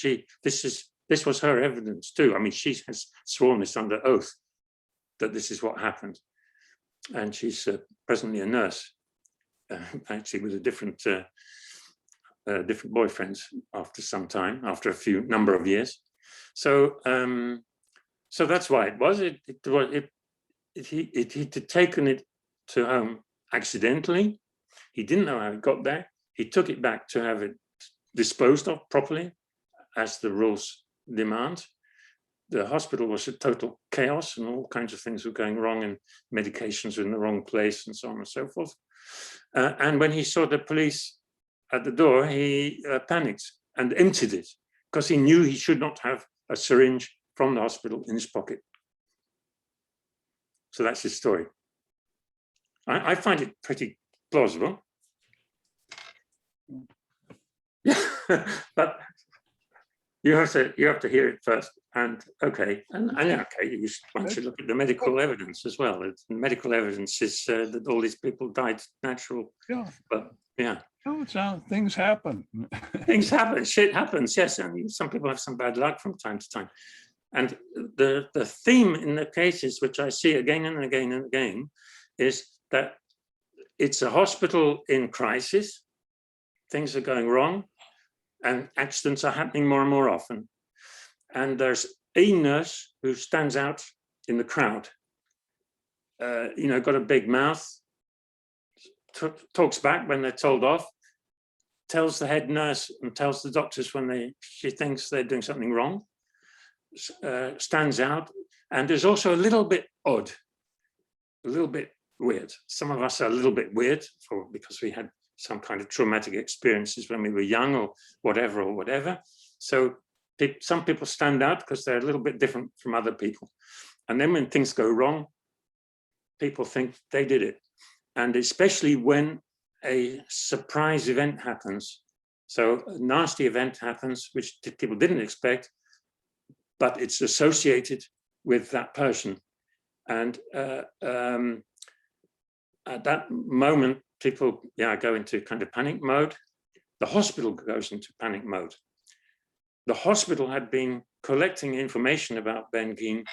this was her evidence too. I mean, she has sworn this under oath that this is what happened, and she's presently a nurse, actually with a different boyfriends after some time, after a number of years. So that's why it was. He'd taken it to home accidentally. He didn't know how it got there. He took it back to have it disposed of properly, as the rules demand. The hospital was a total chaos, and all kinds of things were going wrong, and medications were in the wrong place, and so on and so forth. And when he saw the police at the door, he panicked and emptied it, because he knew he should not have a syringe from the hospital in his pocket. So that's his story. I find it pretty plausible. Yeah, but you have to hear it first. And okay, and okay, one should look at the medical evidence as well. The medical evidence is that all these people died natural. Yeah. But yeah. Oh, things happen. Things happen. Shit happens. Yes, and some people have some bad luck from time to time. And the theme in the cases, which I see again and again and again, is that it's a hospital in crisis, things are going wrong, and accidents are happening more and more often. And there's a nurse who stands out in the crowd, got a big mouth, talks back when they're told off, tells the head nurse and tells the doctors when she thinks they're doing something wrong, stands out, and is also a little bit odd, a little bit weird. Some of us are a little bit weird because we had some kind of traumatic experiences when we were young or whatever. So some people stand out because they're a little bit different from other people. And then when things go wrong, people think they did it. And especially when a surprise event happens. So a nasty event happens, which people didn't expect, but it's associated with that person. And at that moment, people go into kind of panic mode. The hospital goes into panic mode. The hospital had been collecting information about Ben Geen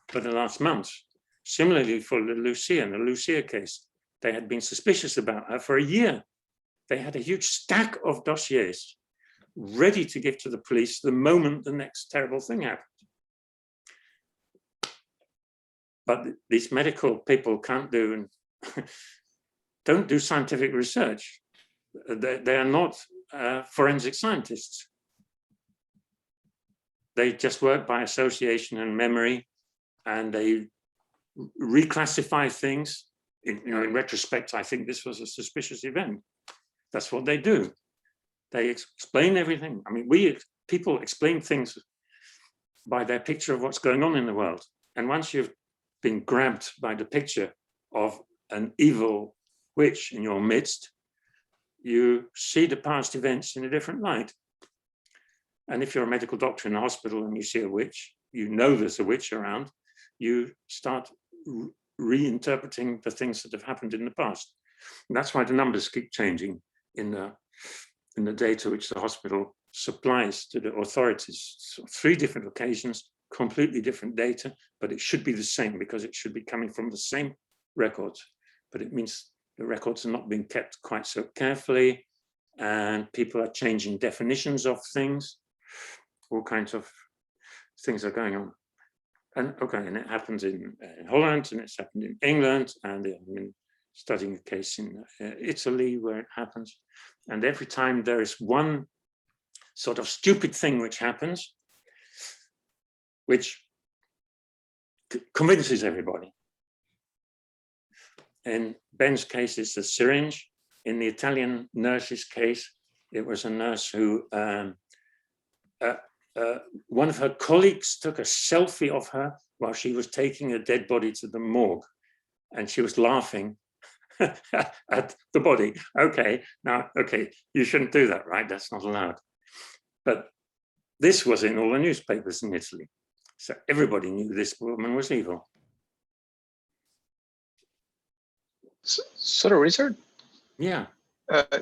for the last months. Similarly for the Lucia case, they had been suspicious about her for a year. They had a huge stack of dossiers ready to give to the police the moment the next terrible thing happened. But these medical people don't do scientific research. They are not forensic scientists. They just work by association and memory, and they reclassify things. In retrospect, I think this was a suspicious event. That's what they do. They explain everything. I mean, people explain things by their picture of what's going on in the world. And once you've been grabbed by the picture of an evil witch in your midst, you see the past events in a different light. And if you're a medical doctor in a hospital and you see a witch, you know there's a witch around, you start reinterpreting the things that have happened in the past. And that's why the numbers keep changing in the data which the hospital supplies to the authorities. So 3 different occasions, completely different data, but it should be the same because it should be coming from the same records. But it means the records are not being kept quite so carefully, and people are changing definitions of things. All kinds of things are going on. And it happens in Holland, and it's happened in England, and I've been studying a case in Italy where it happens. And every time there is one sort of stupid thing which happens, which convinces everybody. In Ben's case, it's a syringe. In the Italian nurse's case, it was a nurse who, one of her colleagues took a selfie of her while she was taking a dead body to the morgue, and she was laughing at the body. Okay, you shouldn't do that, right? That's not allowed. But this was in all the newspapers in Italy. So everybody knew this woman was evil. So, Richard? Yeah.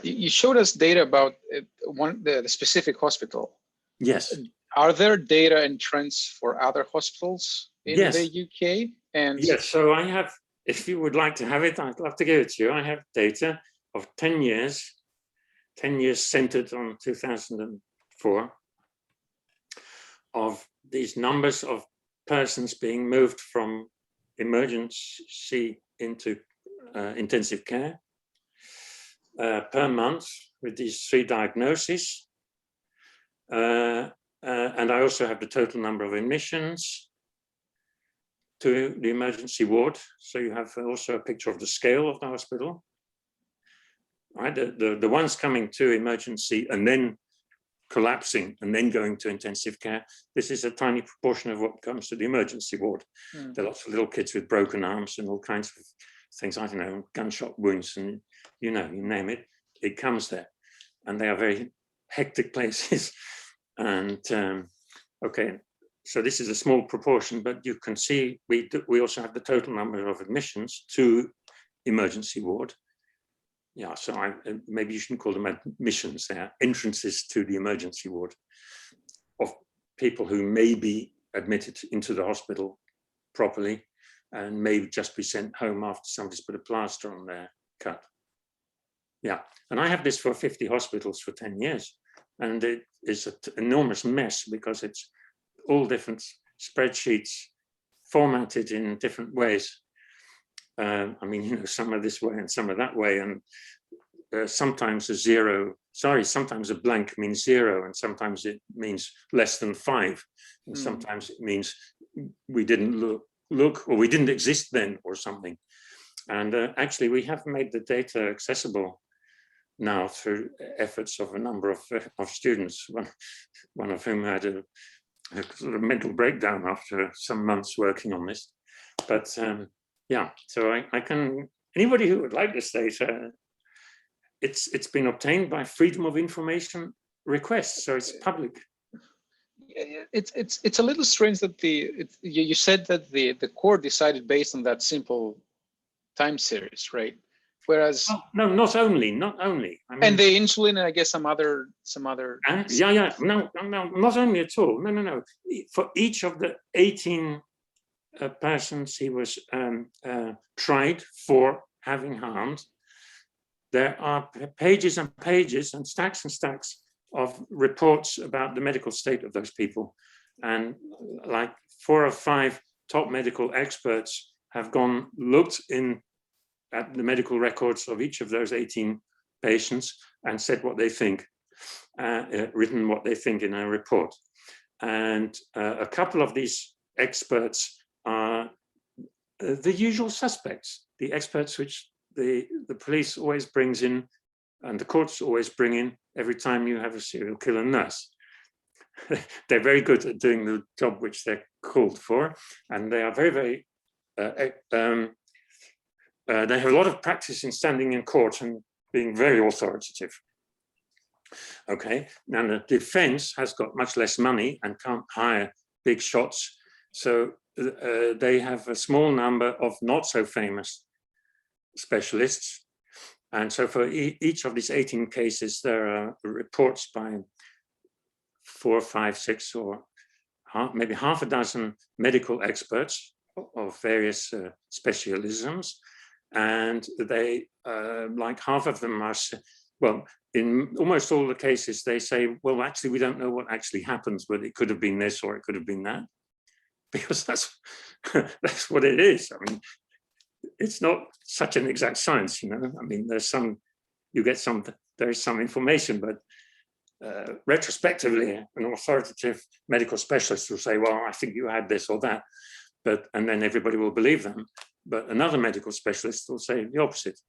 You showed us data about the specific hospital. Yes. Are there data and trends for other hospitals in the UK? And yes, so I have, if you would like to have it, I'd love to give it to you. I have data of 10 years centered on 2004, of these numbers of persons being moved from emergency into intensive care per month with these 3 diagnoses. And I also have the total number of admissions to the emergency ward. So you have also a picture of the scale of the hospital. Right, the ones coming to emergency and then collapsing and then going to intensive care, this is a tiny proportion of what comes to the emergency ward. There are lots of little kids with broken arms and all kinds of things, I don't know, gunshot wounds, and you name it, it comes there. And they are very hectic places. And so this is a small proportion, but you can see we also have the total number of admissions to emergency ward. Yeah, so maybe you shouldn't call them admissions. They are entrances to the emergency ward of people who may be admitted into the hospital properly and may just be sent home after somebody's put a plaster on their cut. Yeah, and I have this for 50 hospitals for 10 years. And it is an enormous mess because it's all different spreadsheets formatted in different ways. I mean, you know, some are this way and some are that way. And sometimes sometimes a blank means 0, and sometimes it means less than 5. And sometimes it means we didn't look or we didn't exist then or something. And actually, we have made the data accessible now through efforts of a number of students, one of whom had a sort of mental breakdown after some months working on this. But yeah, so I can, anybody who would like this data, it's been obtained by Freedom of Information request, so it's public. It's a little strange that you said that the court decided based on that simple time series, right? Whereas no, not only. I mean, and the insulin and I guess some other. Yeah, no, not only at all. No. For each of the 18 persons he was tried for having harmed, there are pages and pages and stacks of reports about the medical state of those people. And like 4 or 5 top medical experts have looked at the medical records of each of those 18 patients and said what they think, written what they think in a report. And a couple of these experts are the usual suspects, the experts which the police always brings in and the courts always bring in every time you have a serial killer nurse. They're very good at doing the job which they're called for, and they are very, they have a lot of practice in standing in court and being very authoritative. Okay, now the defense has got much less money and can't hire big shots, so they have a small number of not so famous specialists. And so for each of these 18 cases, there are reports by 4, 5, 6, or maybe half a dozen medical experts of various specialisms. And they, like half of them are, well, in almost all the cases, they say, well, actually, we don't know what actually happens, but it could have been this or it could have been that. Because that's what it is. I mean, it's not such an exact science, you know. I mean, there is some information, but retrospectively, an authoritative medical specialist will say, well, I think you had this or that, and then everybody will believe them. But another medical specialist will say the opposite.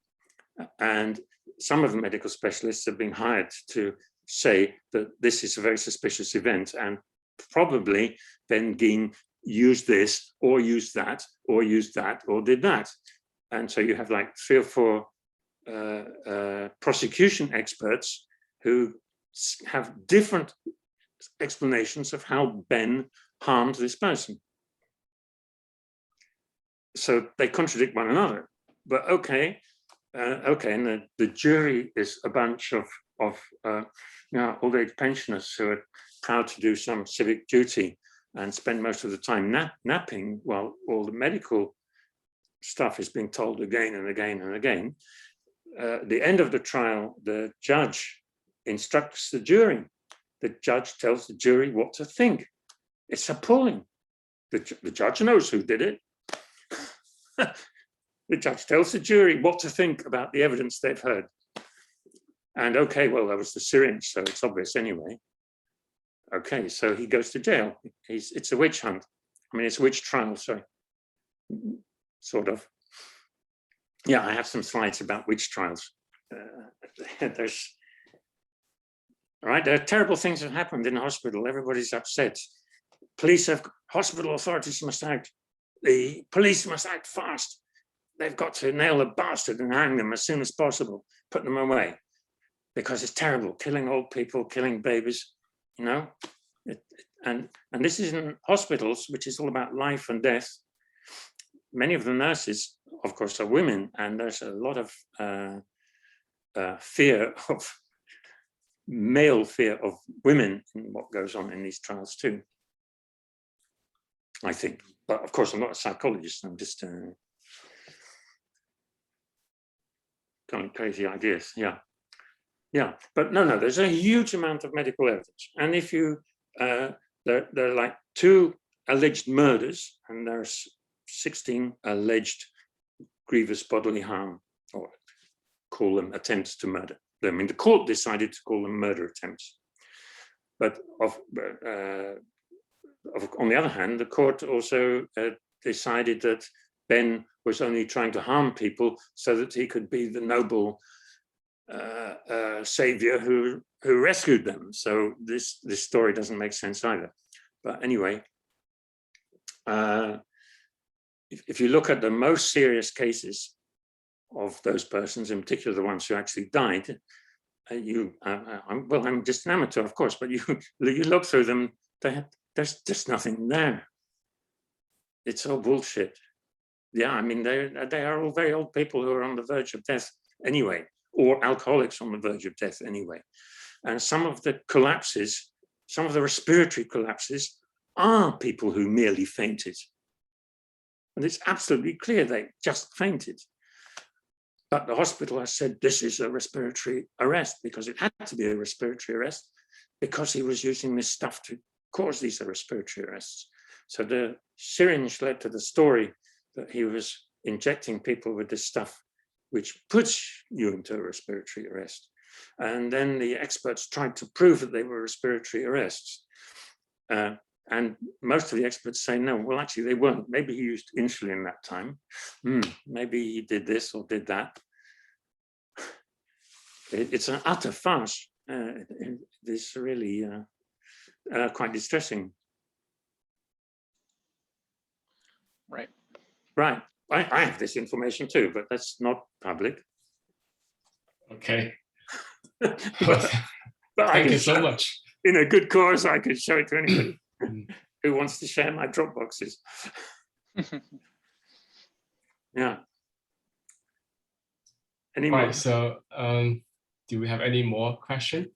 And some of the medical specialists have been hired to say that this is a very suspicious event, and probably Ben Geen used this or used that or used that or did that. And so you have like 3 or 4 prosecution experts who have different explanations of how Ben harmed this person. So they contradict one another. But okay, and the jury is a bunch of old age pensioners who are proud to do some civic duty and spend most of the time napping while all the medical stuff is being told again and again and again. At the end of the trial, the judge instructs the jury. The judge tells the jury what to think. It's appalling. The judge knows who did it. The judge tells the jury what to think about the evidence they've heard. And okay, well, that was the syringe, so it's obvious anyway. Okay, so he goes to jail. It's a witch hunt. I mean, it's a witch trial, sorry. Sort of. Yeah, I have some slides about witch trials. All right, there are terrible things that have happened in the hospital. Everybody's upset. Hospital authorities must act. The police must act fast. They've got to nail the bastard and hang them as soon as possible, put them away. Because it's terrible, killing old people, killing babies, you know? And this is in hospitals, which is all about life and death. Many of the nurses, of course, are women, and there's a lot of male fear of women in what goes on in these trials too. I think. But of course, I'm not a psychologist. I'm just kind of crazy ideas. Yeah. Yeah. But no, there's a huge amount of medical evidence. And if you, there are like 2 alleged murders, and there's 16 alleged grievous bodily harm, or call them attempts to murder. I mean, the court decided to call them murder attempts. But on the other hand, the court also decided that Ben was only trying to harm people so that he could be the noble savior who rescued them. So this story doesn't make sense either. But anyway, if you look at the most serious cases of those persons, in particular the ones who actually died, I'm just an amateur, of course, but you look through them, there's just nothing there. It's all bullshit. Yeah, I mean, they are all very old people who are on the verge of death anyway, or alcoholics on the verge of death anyway. And some of the collapses, some of the respiratory collapses are people who merely fainted. And it's absolutely clear they just fainted. But the hospital has said this is a respiratory arrest because it had to be a respiratory arrest because he was using this stuff to cause these respiratory arrests. So the syringe led to the story that he was injecting people with this stuff which puts you into a respiratory arrest. And then the experts tried to prove that they were respiratory arrests. And most of the experts say, no, well, actually they weren't. Maybe he used insulin that time. Maybe he did this or did that. It's an utter farce. It's really quite distressing. Right. Right. I have this information too, but that's not public. Okay. but Thank you so much. In a good cause, I could show it to anybody who wants to share my drop boxes. Yeah. Anymore? Right. So, do we have any more questions?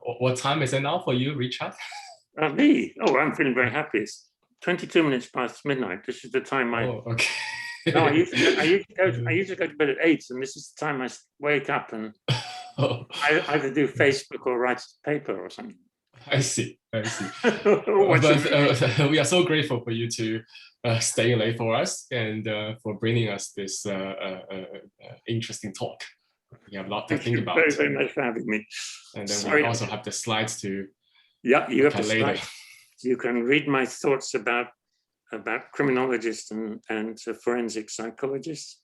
What time is it now for you, Richard? Me? Oh, I'm feeling very happy. It's 22 minutes past midnight. This is the time Oh, okay. No, I usually go to bed at 8, and this is the time I wake up and I either do Facebook or write paper or something. I see. But we are so grateful for you to stay late for us and for bringing us this interesting talk. We have a lot to think about. Very, very much for having me. And then we also have the slides to you have the later. slides. You can read my thoughts about criminologists and forensic psychologists,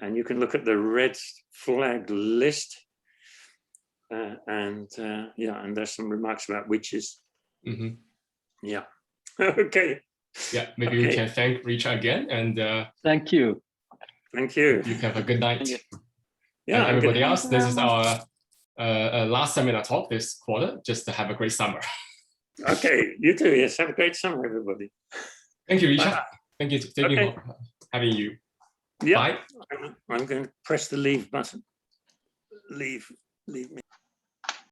and you can look at the red flag list. And there's some remarks about witches. Mm-hmm. Yeah. Okay. Yeah, maybe we can thank Richard again, and thank you. Thank you. You can have a good night. Yeah, and everybody else, this is our last seminar talk this quarter. Just to have a great summer. Okay, you too. Yes, have a great summer, everybody. Thank you, Lucia. Thank you for having you. Yeah. Bye. I'm going to press the leave button. Leave me.